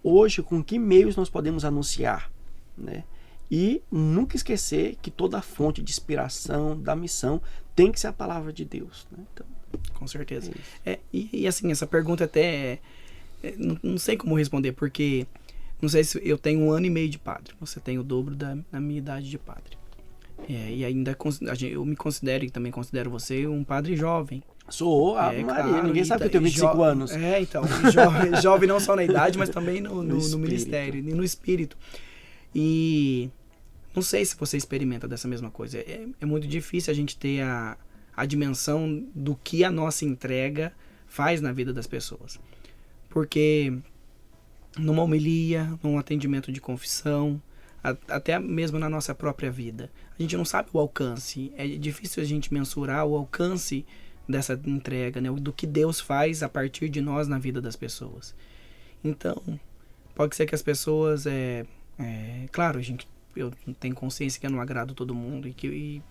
Hoje, com que meios nós podemos anunciar, né? E nunca esquecer que toda a fonte de inspiração da missão tem que ser a palavra de Deus, né? Então, com certeza. E assim, essa pergunta até não sei como responder, porque não sei se eu tenho 1 ano e meio de padre. Você tem o dobro da minha idade de padre. E ainda eu me considero e também considero você um padre jovem. Sou, Maria, claro, ninguém sabe que eu tenho 25 anos. Então, jovem não só na idade, mas também no ministério e no espírito. E não sei se você experimenta dessa mesma coisa. É muito difícil a gente ter a dimensão do que a nossa entrega faz na vida das pessoas. Porque numa homilia, num atendimento de confissão, até mesmo na nossa própria vida, a gente não sabe o alcance. É difícil a gente mensurar o alcance dessa entrega, né? Do que Deus faz a partir de nós na vida das pessoas. Então, pode ser que as pessoas, claro, eu tenho consciência que eu não agrado todo mundo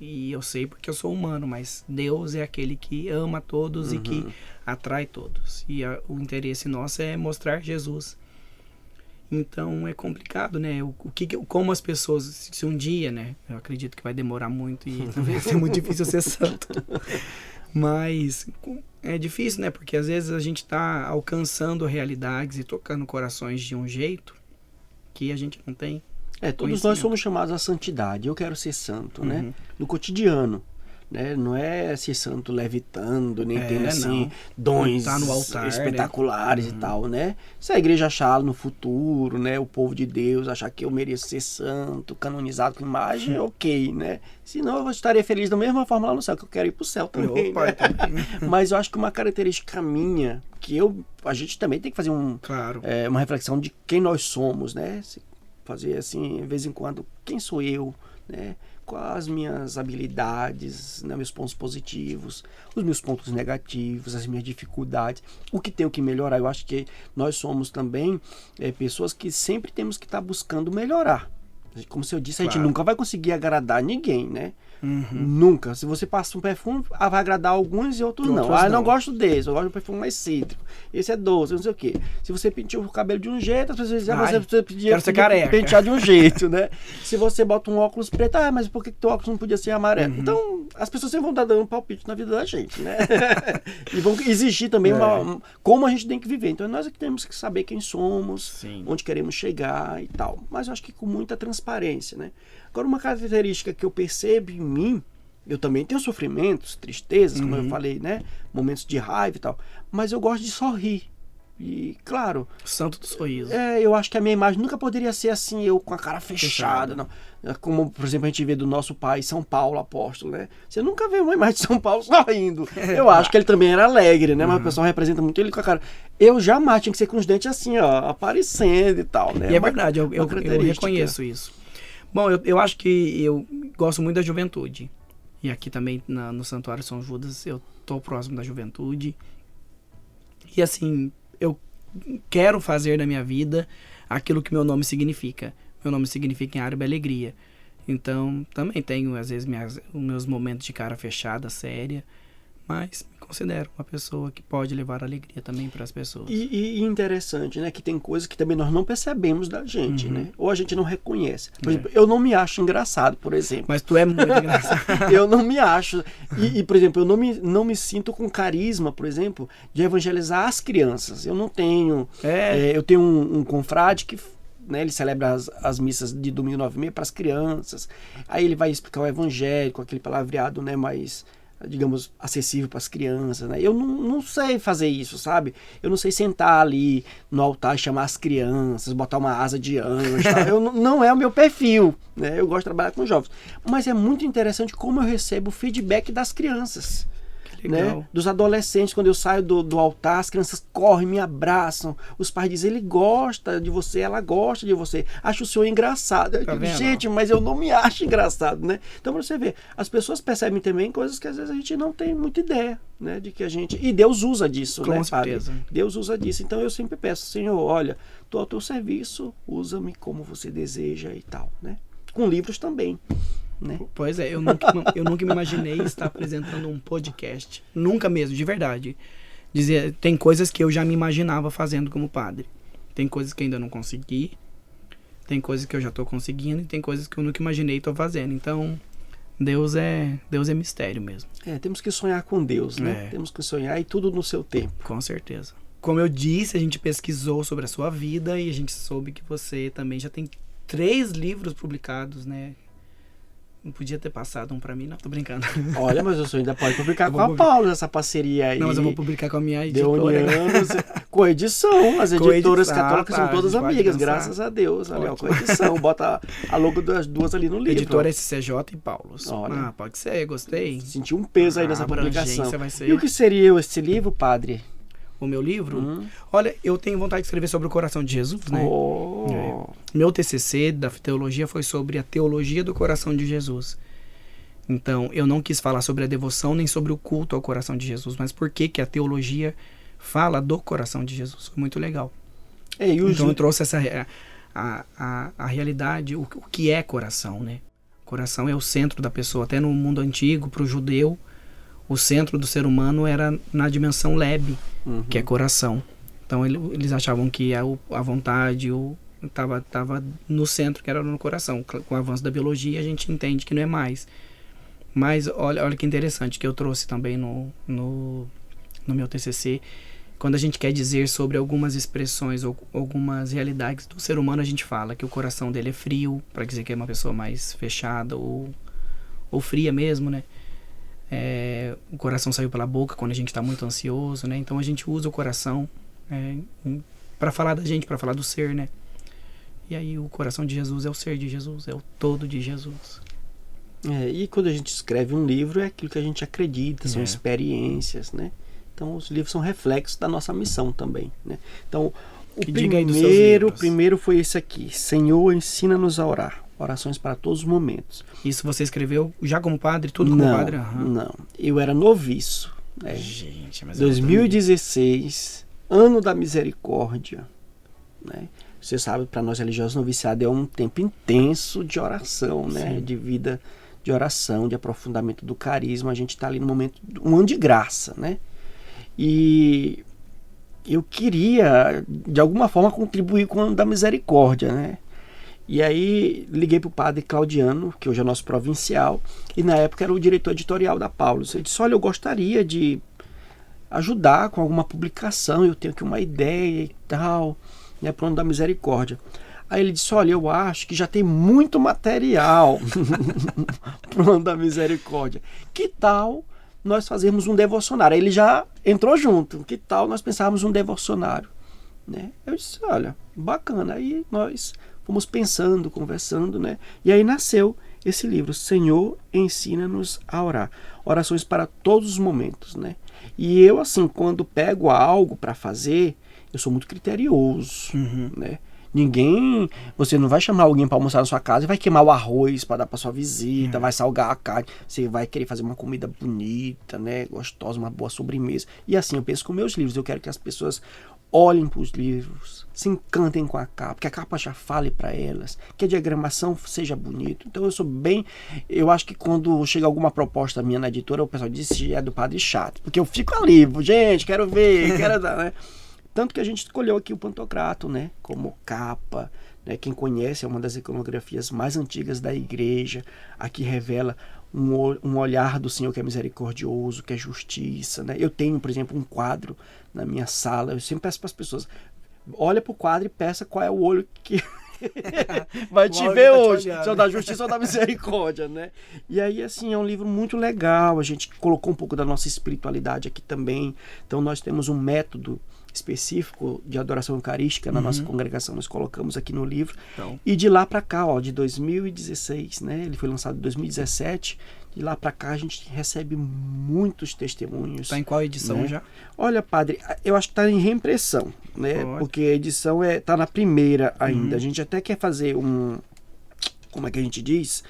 e eu sei porque eu sou humano, mas Deus é aquele que ama todos e que atrai todos. E o interesse nosso é mostrar Jesus. Então é complicado, né? Como as pessoas, se um dia, né? Eu acredito que vai demorar muito e vai ser muito difícil ser santo. Mas é difícil, né? Porque às vezes a gente está alcançando realidades e tocando corações de um jeito que a gente não tem. Todos nós somos chamados à santidade. Eu quero ser santo, né? No cotidiano. Né? Não é ser santo levitando, nem tendo assim, dons tá no altar, espetaculares e tal, né? Se a igreja achar no futuro, né? O povo de Deus achar que eu mereço ser santo, canonizado com imagem, ok, né? Senão eu estaria feliz da mesma forma lá no céu, que eu quero ir pro céu também, né? Mas eu acho que uma característica minha, que a gente também tem que fazer uma reflexão de quem nós somos, né? Fazer assim, de vez em quando, quem sou eu, né? Quais as minhas habilidades, né, meus pontos positivos, os meus pontos negativos, as minhas dificuldades, o que tenho que melhorar. Eu acho que nós somos também pessoas que sempre temos que estar buscando melhorar. Como se eu disse, a gente nunca vai conseguir agradar ninguém, né? Nunca. Se você passa um perfume, vai agradar alguns e outros não. Eu não gosto desse, eu gosto de um perfume mais cítrico. Esse é doce, não sei o quê. Se você penteou o cabelo de um jeito, as pessoas dizem, você podia pentear de um jeito, né? Se você bota um óculos preto, mas por que teu óculos não podia ser amarelo? Então, as pessoas sempre vão estar dando um palpite na vida da gente, né? E vão exigir também como a gente tem que viver. Então, nós é que temos que saber quem somos, onde queremos chegar e tal. Mas eu acho que com muita transparência, né? Agora, uma característica que eu percebo em mim, eu também tenho sofrimentos, tristezas, como eu falei, né? Momentos de raiva e tal. Mas eu gosto de sorrir. E, claro... Santo do sorriso. Eu acho que a minha imagem nunca poderia ser assim, eu com a cara fechada, não. Como, por exemplo, a gente vê do nosso pai, São Paulo, apóstolo, né? Você nunca vê uma imagem de São Paulo sorrindo. Eu acho que ele também era alegre, né? Mas o pessoal representa muito ele com a cara... Eu jamais tinha que ser com os dentes assim, ó, aparecendo e tal, né? E é verdade, eu reconheço isso. Bom, eu acho que eu gosto muito da juventude. E aqui também no Santuário São Judas eu tô próximo da juventude. E assim, eu quero fazer da minha vida aquilo que meu nome significa. Meu nome significa em árabe alegria. Então, também tenho às vezes os meus momentos de cara fechada, séria. Mas me considero uma pessoa que pode levar alegria também para as pessoas. E interessante, né? Que tem coisas que também nós não percebemos da gente, né? Ou a gente não reconhece. Por exemplo, eu não me acho engraçado, por exemplo. Mas tu é muito engraçado. Eu não me acho. E, por exemplo, eu não me sinto com carisma, por exemplo, de evangelizar as crianças. Eu não tenho... eu tenho um confrade que... Né, ele celebra as missas de domingo 9h30 para as crianças. Aí ele vai explicar o evangelho com aquele palavreado, né, mais... digamos, acessível para as crianças, né? Eu não sei fazer isso, sabe? Eu não sei sentar ali no altar e chamar as crianças, botar uma asa de anjo, tal. Não é o meu perfil, né? Eu gosto de trabalhar com jovens. Mas é muito interessante como eu recebo o feedback das crianças. Né? Dos adolescentes, quando eu saio do altar, as crianças correm, me abraçam, os pais dizem, ele gosta de você, ela gosta de você, acha o senhor engraçado. Eu digo, gente, mas eu não me acho engraçado, né? Então, pra você ver, as pessoas percebem também coisas que às vezes a gente não tem muita ideia, né? De que a gente... E Deus usa disso, né? Com certeza. Deus usa disso. Então eu sempre peço, Senhor, olha, estou ao teu serviço, usa-me como você deseja e tal, né? Com livros também. Né? Pois é, eu nunca me imaginei estar apresentando um podcast. Nunca mesmo, de verdade. Tem coisas que eu já me imaginava fazendo como padre. Tem coisas que ainda não consegui. Tem coisas que eu já estou conseguindo. E tem coisas que eu nunca imaginei estou fazendo. Então, Deus é mistério mesmo. Temos que sonhar com Deus, né? Temos que sonhar e tudo no seu tempo. Com certeza. Como eu disse, a gente pesquisou sobre a sua vida e a gente soube que você também já tem 3 livros publicados, né? Não podia ter passado um pra mim, não, tô brincando. Olha, mas você ainda pode publicar com a Paula essa parceria aí. Não, mas eu vou publicar com a minha editora. Com edição. As editoras católicas são todas amigas, graças a Deus. Ali, com edição. Bota a logo das duas ali no livro. Editora SCJ e Paulos. Olha, pode ser, gostei. Senti um peso aí nessa publicação. Vai ser... E o que seria esse livro, padre? O meu livro? Olha, eu tenho vontade de escrever sobre o coração de Jesus, né? Meu TCC da teologia foi sobre a teologia do coração de Jesus. Então, eu não quis falar sobre a devoção nem sobre o culto ao coração de Jesus, mas por que a teologia fala do coração de Jesus. Foi muito legal. Então, eu trouxe a realidade, o que é coração, né? Coração é o centro da pessoa. Até no mundo antigo, para o judeu, o centro do ser humano era na dimensão lebe, que é coração. Então, eles achavam que a vontade estava no centro, que era no coração. Com o avanço da biologia, a gente entende que não é mais. Mas olha que interessante, que eu trouxe também no meu TCC. Quando a gente quer dizer sobre algumas expressões ou algumas realidades do ser humano, a gente fala que o coração dele é frio, para dizer que é uma pessoa mais fechada ou fria mesmo, né? O coração saiu pela boca quando a gente está muito ansioso, né? Então a gente usa o coração para falar da gente, para falar do ser, né? E aí o coração de Jesus é o ser de Jesus, é o todo de Jesus. E quando a gente escreve um livro, é aquilo que a gente acredita, são experiências, né? Então os livros são reflexos da nossa missão também, né? Então o primeiro foi esse aqui: Senhor, ensina-nos a orar, orações para todos os momentos. Isso você escreveu já como padre, tudo como padre? Não, eu era noviço, né? Gente, mas 2016, ano da misericórdia, né? Você sabe, para nós religiosos, noviciado é um tempo intenso de oração, né? De vida de oração, de aprofundamento do carisma. A gente está ali no momento, um ano de graça, né? E eu queria, de alguma forma, contribuir com o ano da misericórdia, né? E aí liguei para o padre Claudiano, que hoje é nosso provincial, e na época era o diretor editorial da Paulus. Ele disse: olha, eu gostaria de ajudar com alguma publicação, eu tenho aqui uma ideia e tal, né, para o ano da misericórdia. Aí ele disse: olha, eu acho que já tem muito material para o ano da misericórdia. Que tal nós fazermos um devocionário? Aí ele já entrou junto. Que tal nós pensarmos um devocionário? Né? Eu disse: olha, bacana. Aí nós fomos pensando, conversando, né? E aí nasceu esse livro, Senhor, ensina-nos a orar. Orações para todos os momentos, né? E eu, assim, quando pego algo para fazer, eu sou muito criterioso, né? Você não vai chamar alguém para almoçar na sua casa e vai queimar o arroz para dar para sua visita, vai salgar a carne. Você vai querer fazer uma comida bonita, né, gostosa, uma boa sobremesa. E assim eu penso com meus livros. Eu quero que as pessoas olhem para os livros, se encantem com a capa, que a capa já fale para elas, que a diagramação seja bonita. Então eu acho que quando chega alguma proposta minha na editora, o pessoal diz: é do padre chato, porque eu fico ali, gente, quero ver, quero dar, né? Tanto que a gente escolheu aqui o Pantocrator, né, como capa, né? Quem conhece, é uma das iconografias mais antigas da igreja. Aqui revela um olhar do Senhor que é misericordioso, que é justiça, né? Eu tenho, por exemplo, um quadro na minha sala. Eu sempre peço para as pessoas: olha para o quadro e peça qual é o olho que vai te ver hoje, se é o da justiça ou da misericórdia, né? E aí, assim, é um livro muito legal. A gente colocou um pouco da nossa espiritualidade aqui também. Então nós temos um método específico de adoração eucarística na nossa congregação, nós colocamos aqui no livro. Então. E de lá para cá, de 2016, né? Ele foi lançado em 2017. De lá para cá a gente recebe muitos testemunhos. Está em qual edição, né? Já? Olha, padre, eu acho que está em reimpressão, né? Porque a edição está na primeira ainda. A gente até quer fazer como é que a gente diz?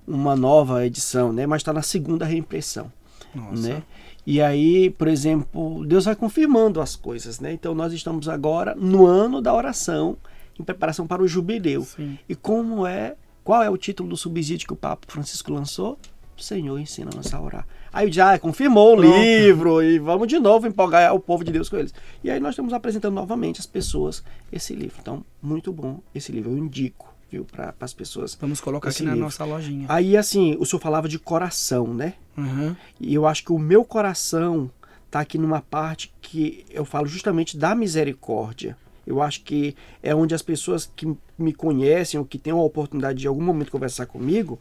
Uma nova edição, né? Mas está na segunda reimpressão. Nossa. Né? E aí, por exemplo, Deus vai confirmando as coisas, né? Então nós estamos agora no ano da oração, em preparação para o jubileu. Sim. E qual é o título do subsídio que o Papa Francisco lançou? Senhor, ensina-nos a orar. Aí já confirmou o livro e vamos de novo empolgar o povo de Deus com eles. E aí nós estamos apresentando novamente às pessoas esse livro. Então, muito bom esse livro, eu indico, viu, para as pessoas. Vamos colocar aqui na nossa lojinha. Aí, assim, o senhor falava de coração, né? E eu acho que o meu coração está aqui numa parte que eu falo justamente da misericórdia. Eu acho que é onde as pessoas que me conhecem ou que têm a oportunidade de em algum momento conversar comigo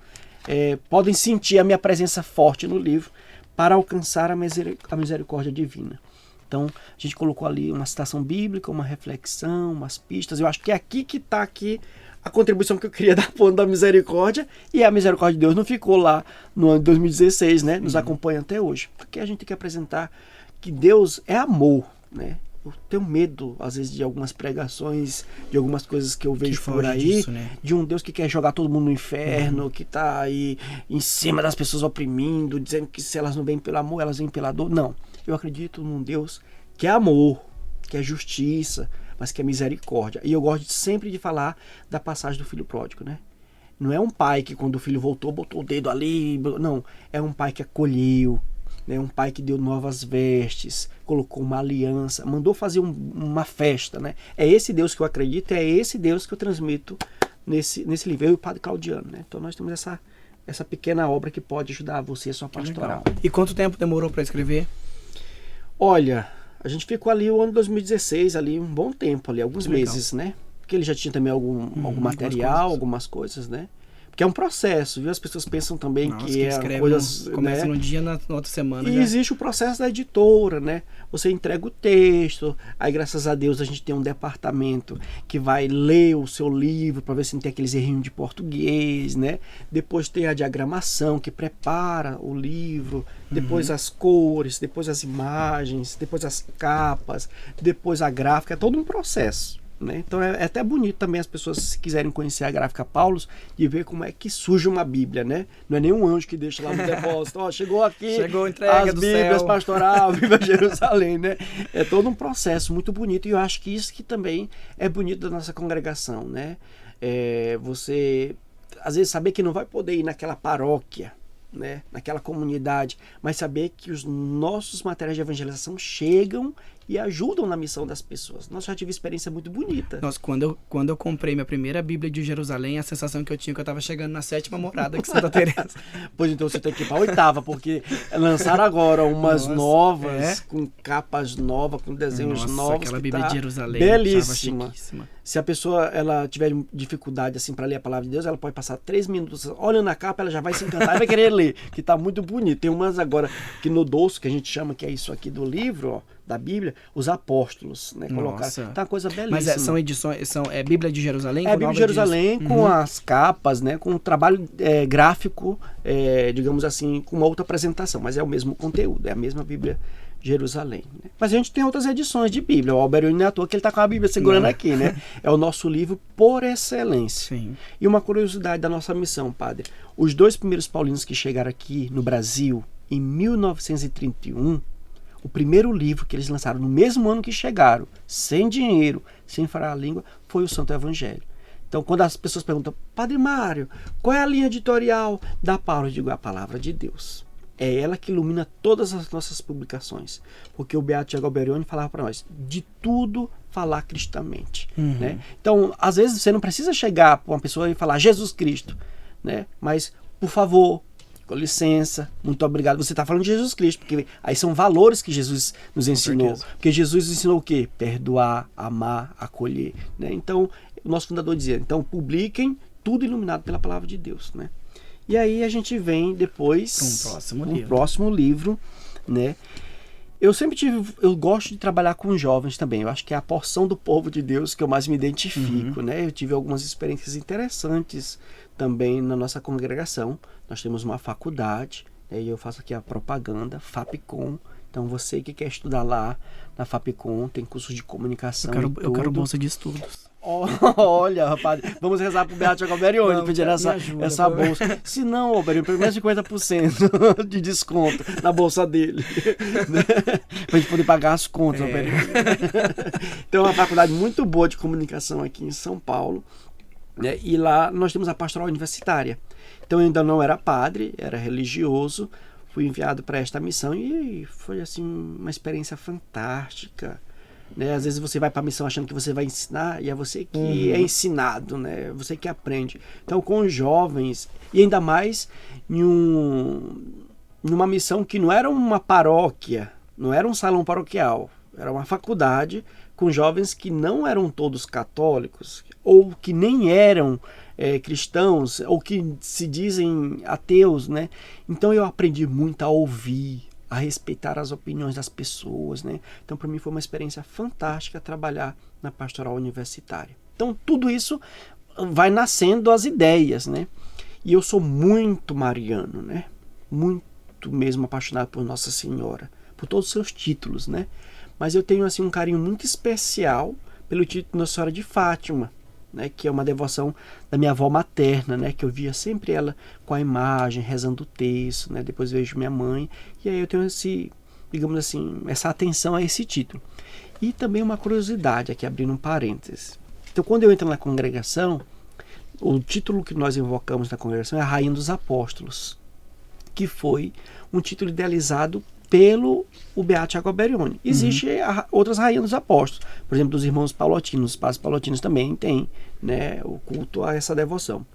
podem sentir a minha presença forte no livro para alcançar a misericórdia divina. Então, a gente colocou ali uma citação bíblica, uma reflexão, umas pistas. Eu acho que é aqui que está a contribuição que eu queria dar para o ano da misericórdia. E a misericórdia de Deus não ficou lá no ano de 2016, né? Nos acompanha até hoje. Porque a gente tem que apresentar que Deus é amor, né? eu tenho medo, às vezes, de algumas pregações, de algumas coisas que eu vejo por aí, disso, né? de um Deus que quer jogar todo mundo no inferno, que tá aí em cima das pessoas oprimindo, dizendo que se elas não vêm pelo amor, elas vêm pela dor. Não, eu acredito num Deus que é amor, que é justiça, mas que é misericórdia. E eu gosto sempre de falar da passagem do filho pródigo, né? Não é um pai que quando o filho voltou, botou o dedo ali, não, é um pai que acolheu, né? Um pai que deu novas vestes, colocou uma aliança, mandou fazer uma festa, né? É esse Deus que eu acredito, é esse Deus que eu transmito nesse livro, eu e o Padre Claudiano, né? Então nós temos essa pequena obra que pode ajudar você a sua pastoral. E quanto tempo demorou para escrever? Olha, a gente ficou ali o ano 2016, ali um bom tempo, ali alguns meses, né? Porque ele já tinha também algum material, algumas coisas, né? Porque é um processo, viu? As pessoas pensam também que é coisas... Começa né? num dia, na outra semana e já. existe o processo da editora, né? Você entrega o texto, aí graças a Deus a gente tem um departamento que vai ler o seu livro para ver se não tem aqueles errinhos de português, né? Depois tem a diagramação que prepara o livro, depois as cores, depois as imagens, depois as capas, depois a gráfica, é todo um processo. Né? Então é até bonito também as pessoas, se quiserem conhecer a Gráfica Paulus, e ver como é que surge uma Bíblia, né? Não é nenhum anjo que deixa lá no depósito, ó, chegou aqui, chegou a entrega as do Bíblias céu. pastoral, Viva Jerusalém, né? É todo um processo muito bonito, e eu acho que isso que também é bonito da nossa congregação, né? Você, às vezes, saber que não vai poder ir naquela paróquia, né? Naquela comunidade, mas saber que os nossos materiais de evangelização chegam e ajudam na missão das pessoas. Nossa, já tive experiência muito bonita. Nossa, quando eu comprei minha primeira Bíblia de Jerusalém, a sensação que eu tinha é que eu estava chegando na 7ª morada de Santa Teresa. Pois então você tem que ir para a 8ª, porque lançaram agora umas novas, é? com capas novas, com desenhos novos. Aquela Bíblia de Jerusalém, belíssima. Se a pessoa ela tiver dificuldade assim para ler a palavra de Deus, ela pode passar 3 minutos olhando a capa, ela já vai se encantar e vai querer ler, que está muito bonito. Tem umas agora que no dorso, que a gente chama que é isso aqui do livro, ó, da Bíblia, os apóstolos, né? Colocaram. Tá uma coisa belíssima. Mas são edições, é Bíblia de Jerusalém? É a Bíblia de Jerusalém com as capas, né? Com o trabalho gráfico, digamos assim, com uma outra apresentação, mas é o mesmo conteúdo, é a mesma Bíblia de Jerusalém. Né? Mas a gente tem outras edições de Bíblia. O Alberione não é à toa que ele está com a Bíblia segurando aqui, né? É o nosso livro por excelência. Sim. E uma curiosidade da nossa missão, padre. Os 2 primeiros paulinos que chegaram aqui no Brasil, em 1931, o primeiro livro que eles lançaram no mesmo ano que chegaram, sem dinheiro, sem falar a língua, foi o Santo Evangelho. Então, quando as pessoas perguntam, Padre Mário, qual é a linha editorial da Paulo? Eu digo, a palavra de Deus. É ela que ilumina todas as nossas publicações. Porque o Beato Tiago Alberione falava para nós, de tudo falar cristamente. Né? Então, às vezes você não precisa chegar para uma pessoa e falar Jesus Cristo, né? Mas, por favor, com licença, muito obrigado. Você está falando de Jesus Cristo, porque aí são valores que Jesus nos ensinou. Porque Jesus ensinou o quê? Perdoar, amar, acolher. Né? Então, o nosso fundador dizia, então publiquem tudo iluminado pela palavra de Deus. Né? E aí a gente vem depois um próximo livro, né? Eu gosto de trabalhar com jovens também. Eu acho que é a porção do povo de Deus que eu mais me identifico, né? Eu tive algumas experiências interessantes também na nossa congregação. Nós temos uma faculdade, né? E eu faço aqui a propaganda, FAPCOM. Então você que quer estudar lá na FAPCOM, tem cursos de comunicação. Eu quero bolsa de estudos. Olha, rapaz, vamos rezar pro Beato Tiago Alberione pedir essa bolsa. Se não, Alberione, pelo menos 50% de desconto na bolsa dele. Né? Pra gente poder pagar as contas, Alberione. Então é uma faculdade muito boa de comunicação aqui em São Paulo. Né? E lá nós temos a pastoral universitária. Então eu ainda não era padre, era religioso. Fui enviado para esta missão e foi assim uma experiência fantástica. Né? Às vezes você vai para a missão achando que você vai ensinar e é você que é ensinado, né? Você que aprende. Então, com os jovens, e ainda mais numa missão que não era uma paróquia, não era um salão paroquial, era uma faculdade com jovens que não eram todos católicos, ou que nem eram cristãos, ou que se dizem ateus, né? Então eu aprendi muito a ouvir, a respeitar as opiniões das pessoas, né? Então, para mim foi uma experiência fantástica trabalhar na pastoral universitária. Então, tudo isso vai nascendo as ideias, né? E eu sou muito mariano, né? Muito mesmo apaixonado por Nossa Senhora, por todos os seus títulos, né? mas eu tenho assim um carinho muito especial pelo título Nossa Senhora de Fátima, né, que é uma devoção da minha avó materna, né, que eu via sempre ela com a imagem, rezando o texto, né, depois vejo minha mãe, e aí eu tenho digamos assim, essa atenção a esse título. E também uma curiosidade, aqui abrindo um parênteses. Então, quando eu entro na congregação, o título que nós invocamos na congregação é a Rainha dos Apóstolos, que foi um título idealizado pelo o Beato Tiago Alberione. Existem outras rainhas dos apóstolos, por exemplo, dos irmãos paulotinos, os padres paulotinos também têm, né, o culto a essa devoção.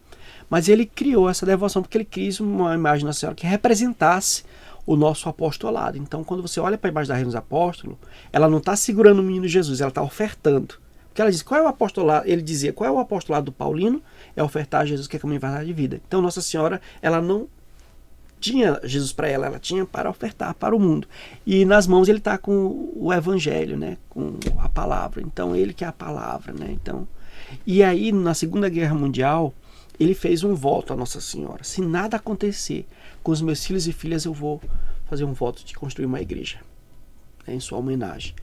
Mas ele criou essa devoção porque ele quis uma imagem da Senhora que representasse o nosso apostolado. Então, quando você olha para a imagem da Rainha dos Apóstolos, ela não está segurando o menino Jesus, ela está ofertando. Porque ela diz, qual é o apostolado? Ele dizia, qual é o apostolado do Paulino? É ofertar a Jesus, que é caminho, verdade e vida. Então, Nossa Senhora, ela não tinha Jesus para ela tinha para ofertar para o mundo. E nas mãos ele está com o Evangelho, né? Com a palavra. Então, ele que é a palavra, né? Então, e aí, na Segunda Guerra Mundial, ele fez um voto a Nossa Senhora. Se nada acontecer com os meus filhos e filhas, eu vou fazer um voto de construir uma igreja, né, em sua homenagem.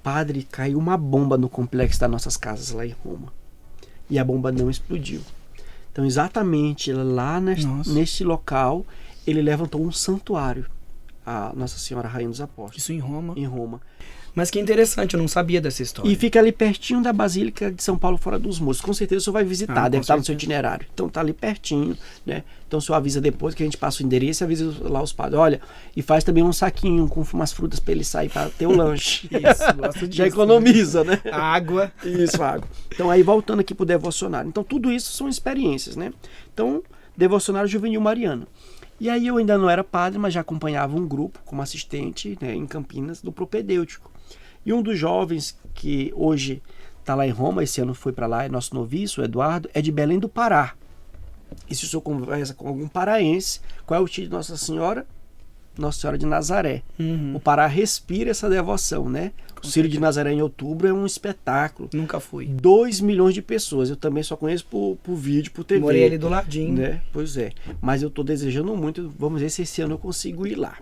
Padre, caiu uma bomba no complexo das nossas casas lá em Roma. E a bomba não explodiu. Então, exatamente lá neste local, ele levantou um santuário a Nossa Senhora Rainha dos Apóstolos. Isso em Roma? Em Roma. Mas que interessante, eu não sabia dessa história. E fica ali pertinho da Basílica de São Paulo, Fora dos Muros. Com certeza o senhor vai visitar, deve estar no seu itinerário. Então tá ali pertinho, né? Então o senhor avisa depois que a gente passa o endereço e avisa lá os padres. Olha, e faz também um saquinho com umas frutas para ele sair para ter o lanche. Isso, gosto disso. Já economiza, né? Água. Isso, água. Então aí voltando aqui pro devocionário. Então tudo isso são experiências, né? Então, devocionário juvenil mariano. E aí eu ainda não era padre, mas já acompanhava um grupo como assistente, né, em Campinas, do propedêutico. E um dos jovens que hoje está lá em Roma, esse ano foi para lá, é nosso noviço, o Eduardo, é de Belém do Pará. E se o senhor conversa com algum paraense, qual é o título de Nossa Senhora? Nossa Senhora de Nazaré. O Pará respira essa devoção, né? O Círio de Nazaré em outubro é um espetáculo. Nunca fui. 2 milhões de pessoas. Eu também só conheço por vídeo, por TV. Morei ali do ladinho. Né? Pois é. Mas eu estou desejando muito. Vamos ver se esse ano eu consigo ir lá.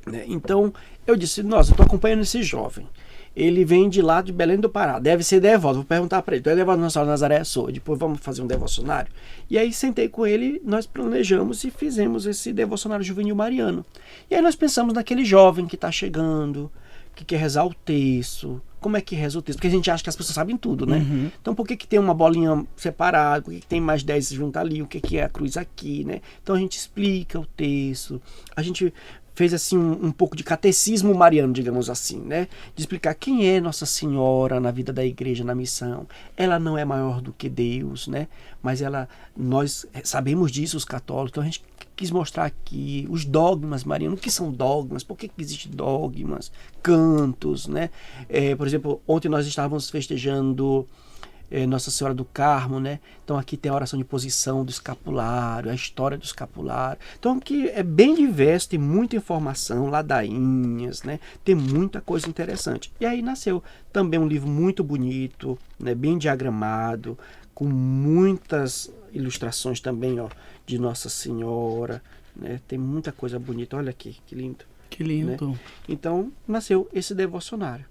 Né? Então, eu disse, nossa, eu estou acompanhando esse jovem. Ele vem de lá de Belém do Pará. Deve ser devoto. Vou perguntar para ele. Tu é devoto Nossa Senhora de Nazaré? Sou. Depois vamos fazer um devocionário. E aí sentei com ele, nós planejamos e fizemos esse devocionário juvenil mariano. E aí nós pensamos naquele jovem que está chegando, que quer rezar o texto. Como é que reza o texto? Porque a gente acha que as pessoas sabem tudo, né? Então por que tem uma bolinha separada? Por que tem mais 10 junto ali? O que é a cruz aqui, né? Então a gente explica o texto. A gente fez assim um pouco de catecismo mariano, digamos assim, né? De explicar quem é Nossa Senhora na vida da igreja, na missão. Ela não é maior do que Deus, né? Mas nós sabemos disso, os católicos. Então a gente quis mostrar aqui os dogmas marianos. O que são dogmas? Por que existem dogmas? Cantos, né? Por exemplo, ontem nós estávamos festejando Nossa Senhora do Carmo, né? Então aqui tem a oração de posição do escapulário, a história do escapulário. Então aqui é bem diverso, tem muita informação, ladainhas, né? Tem muita coisa interessante. E aí nasceu também um livro muito bonito, né? Bem diagramado, com muitas ilustrações também, ó, de Nossa Senhora, né? Tem muita coisa bonita. Olha aqui, que lindo. Que lindo. Né? Então nasceu esse devocionário.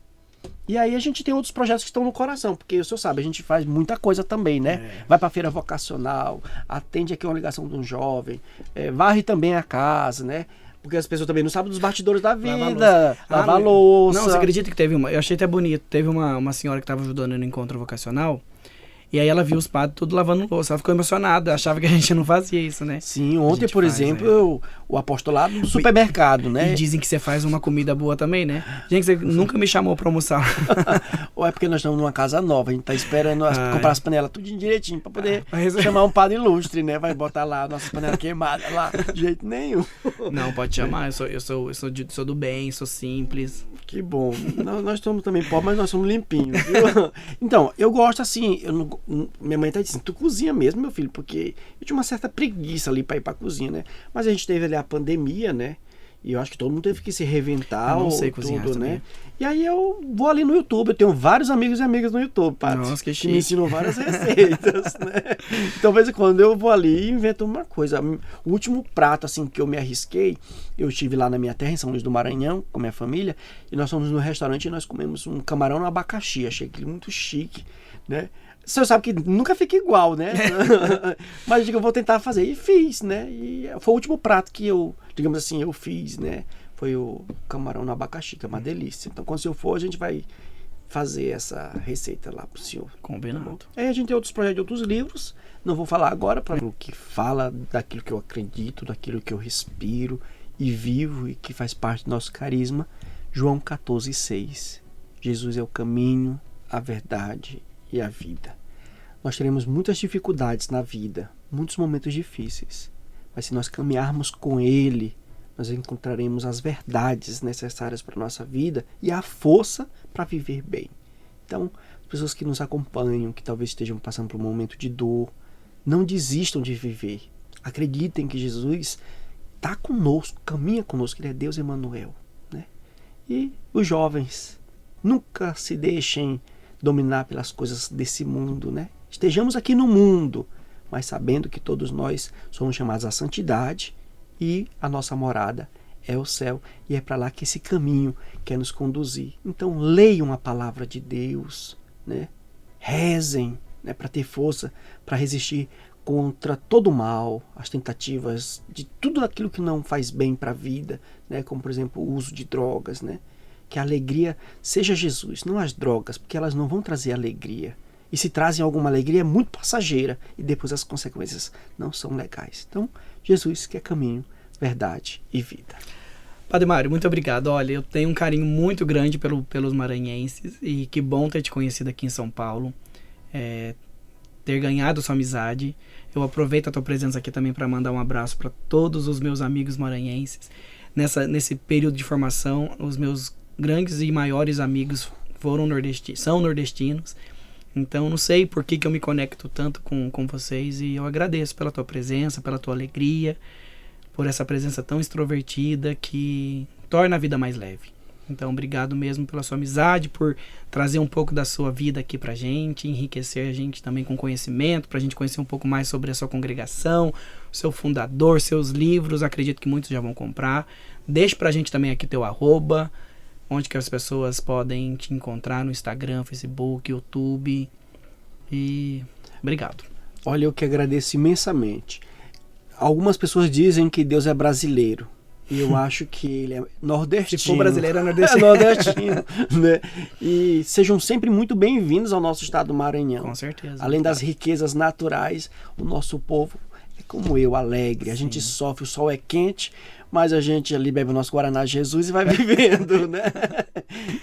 E aí a gente tem outros projetos que estão no coração, porque o senhor sabe, a gente faz muita coisa também, né? Vai para a feira vocacional, atende aqui uma ligação de um jovem, varre também a casa, né? Porque as pessoas também não sabem dos bastidores da vida, lavar louça. Não, você acredita que teve eu achei até bonito, teve uma senhora que estava ajudando no encontro vocacional, e aí ela viu os padres tudo lavando louça, ela ficou emocionada, achava que a gente não fazia isso, né? Sim, ontem, por exemplo, o apostolado do supermercado, né? E dizem que você faz uma comida boa também, né? Gente, você nunca me chamou pra almoçar. Ou é porque nós estamos numa casa nova, a gente tá esperando comprar as panelas tudo direitinho pra poder chamar um padre ilustre, né? Vai botar lá nossas panelas queimadas lá, de jeito nenhum. Não, pode chamar, eu sou do bem, sou simples. Que bom. Nós somos também pobres, mas nós somos limpinhos, viu? Então, eu gosto assim, minha mãe tá dizendo, tu cozinha mesmo, meu filho? Porque eu tinha uma certa preguiça ali pra ir pra cozinha, né? Mas a gente teve ali a pandemia, né? E eu acho que todo mundo teve que se reventar. Eu não sei cozinhar tudo, também. né? E aí eu vou ali no YouTube, eu tenho vários amigos e amigas no YouTube, Padre, Nossa, que me chique. ensinam várias receitas, né? Então, de vez em quando eu vou ali e invento uma coisa. O último prato, assim, que eu me arrisquei, eu estive lá na minha terra, em São Luís do Maranhão, com a minha família, e nós fomos no restaurante e nós comemos um camarão no abacaxi. Achei aquilo muito chique, né? Você sabe que nunca fica igual, né? Mas eu digo, eu vou tentar fazer. E fiz, né? E foi o último prato que eu, digamos assim, eu fiz, né? Foi o camarão no abacaxi, que é uma delícia. Então, quando eu for, a gente vai fazer essa receita lá pro senhor. Combinado. Aí a gente tem outros projetos de outros livros. Não vou falar agora, para o que fala daquilo que eu acredito, daquilo que eu respiro e vivo e que faz parte do nosso carisma. João 14,6. Jesus é o caminho, a verdade e a vida. Nós teremos muitas dificuldades na vida, muitos momentos difíceis, mas se nós caminharmos com Ele, nós encontraremos as verdades necessárias para a nossa vida e a força para viver bem. Então, as pessoas que nos acompanham, que talvez estejam passando por um momento de dor, não desistam de viver. Acreditem que Jesus está conosco, caminha conosco, Ele é Deus Emanuel, né? E os jovens, nunca se deixem dominar pelas coisas desse mundo, né? Estejamos aqui no mundo, mas sabendo que todos nós somos chamados à santidade e a nossa morada é o céu e é para lá que esse caminho quer nos conduzir. Então leiam a palavra de Deus, né? Rezem, né? Para ter força para resistir contra todo o mal, as tentativas de tudo aquilo que não faz bem para a vida, né? Como por exemplo o uso de drogas, né? Que a alegria seja Jesus, não as drogas, porque elas não vão trazer alegria. E se trazem alguma alegria é muito passageira e depois as consequências não são legais. Então, Jesus que é caminho, verdade e vida. Padre Mário, muito obrigado. Olha, eu tenho um carinho muito grande pelos maranhenses e que bom ter te conhecido aqui em São Paulo, ter ganhado sua amizade. Eu aproveito a tua presença aqui também para mandar um abraço para todos os meus amigos maranhenses. Nesse período de formação, os meus grandes e maiores amigos são nordestinos. Então, não sei por que eu me conecto tanto com vocês e eu agradeço pela tua presença, pela tua alegria, por essa presença tão extrovertida que torna a vida mais leve. Então, obrigado mesmo pela sua amizade, por trazer um pouco da sua vida aqui pra gente, enriquecer a gente também com conhecimento, pra gente conhecer um pouco mais sobre a sua congregação, o seu fundador, seus livros, acredito que muitos já vão comprar. Deixe pra gente também aqui teu @, onde que as pessoas podem te encontrar no Instagram, Facebook, YouTube. E obrigado. Olha, eu que agradeço imensamente. Algumas pessoas dizem que Deus é brasileiro. E eu acho que ele é nordestino. Se for brasileiro, é nordestino. É nordestino, né? E sejam sempre muito bem-vindos ao nosso estado do Maranhão. Com certeza. Além das riquezas naturais, o nosso povo é como eu, alegre. A gente sofre, o sol é quente, mas a gente ali bebe o nosso Guaraná Jesus e vai vivendo, né?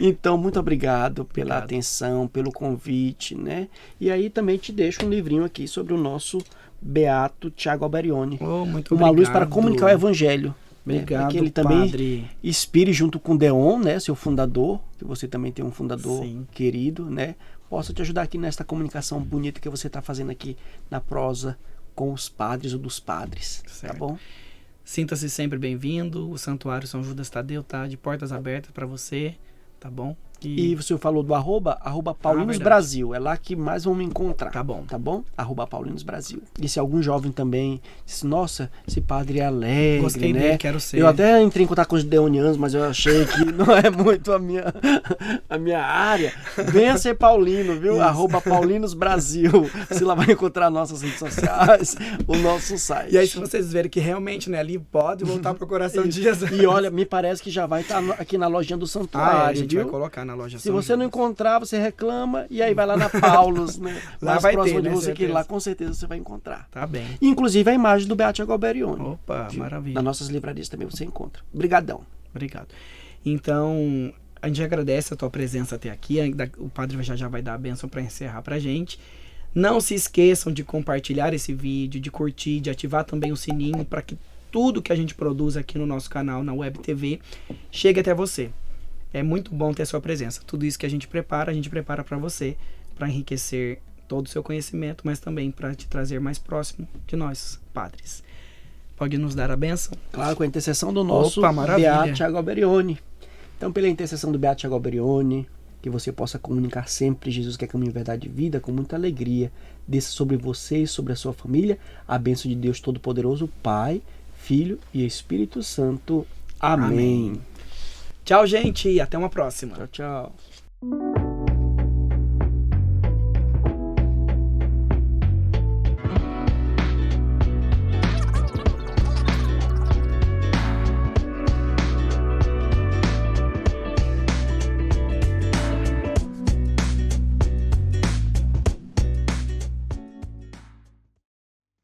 Então, muito obrigado pela atenção, pelo convite, né? E aí também te deixo um livrinho aqui sobre o nosso beato Tiago Alberione. Muito Uma obrigado. luz para comunicar o evangelho. Obrigado, que ele também padre. inspire junto com Deon, né, seu fundador, que você também tem um fundador Sim. querido, né, possa te ajudar aqui nesta comunicação bonita que você está fazendo aqui na prosa com os padres ou dos padres, Certo. tá bom? Sinta-se sempre bem-vindo. O Santuário São Judas Tadeu tá de portas abertas para você, tá bom? E você falou do @, Paulinos verdade. Brasil. É lá que mais vão me encontrar. Tá bom. Tá bom? @Paulinos Brasil. E se algum jovem também disse, nossa, esse padre é alegre, Gostei né? dele, quero ser. Eu até entrei em contato com os deonianos, mas eu achei que não é muito a minha área. Venha ser paulino, viu? @Paulinos Brasil. Você lá vai encontrar nossas redes sociais, o nosso site. E aí, se vocês verem que realmente, né, ali pode voltar pro coração de Jesus. E olha, me parece que já vai estar aqui na lojinha do Santuário, a gente viu? vai colocar na loja Se São você não Judas. encontrar, você reclama e aí vai lá na Paulos, né? Lá Mais vai próximo ter, de né? você, que Certeza. lá com certeza você vai encontrar. Tá bem. Inclusive a imagem do Beato Tiago Alberione. Opa, viu? maravilha. Nas nossas livrarias também você encontra. Obrigadão. Obrigado. Então, a gente agradece a tua presença até aqui. O padre já vai dar a bênção para encerrar pra gente. Não se esqueçam de compartilhar esse vídeo, de curtir, de ativar também o sininho para que tudo que a gente produz aqui no nosso canal, na Web TV, chegue até você. É muito bom ter a sua presença. Tudo isso que a gente prepara para você, para enriquecer todo o seu conhecimento, mas também para te trazer mais próximo de nós, padres. pode nos dar a bênção? Claro, com a intercessão do nosso Opa, maravilha. Beato Thiago Alberione. Então, pela intercessão do Beato Thiago Alberione, que você possa comunicar sempre Jesus, que é caminho, verdade e vida, com muita alegria. Desça sobre você e sobre a sua família a bênção de Deus Todo-Poderoso, Pai, Filho e Espírito Santo. Amém. Tchau, gente, e até uma próxima. Tchau, tchau.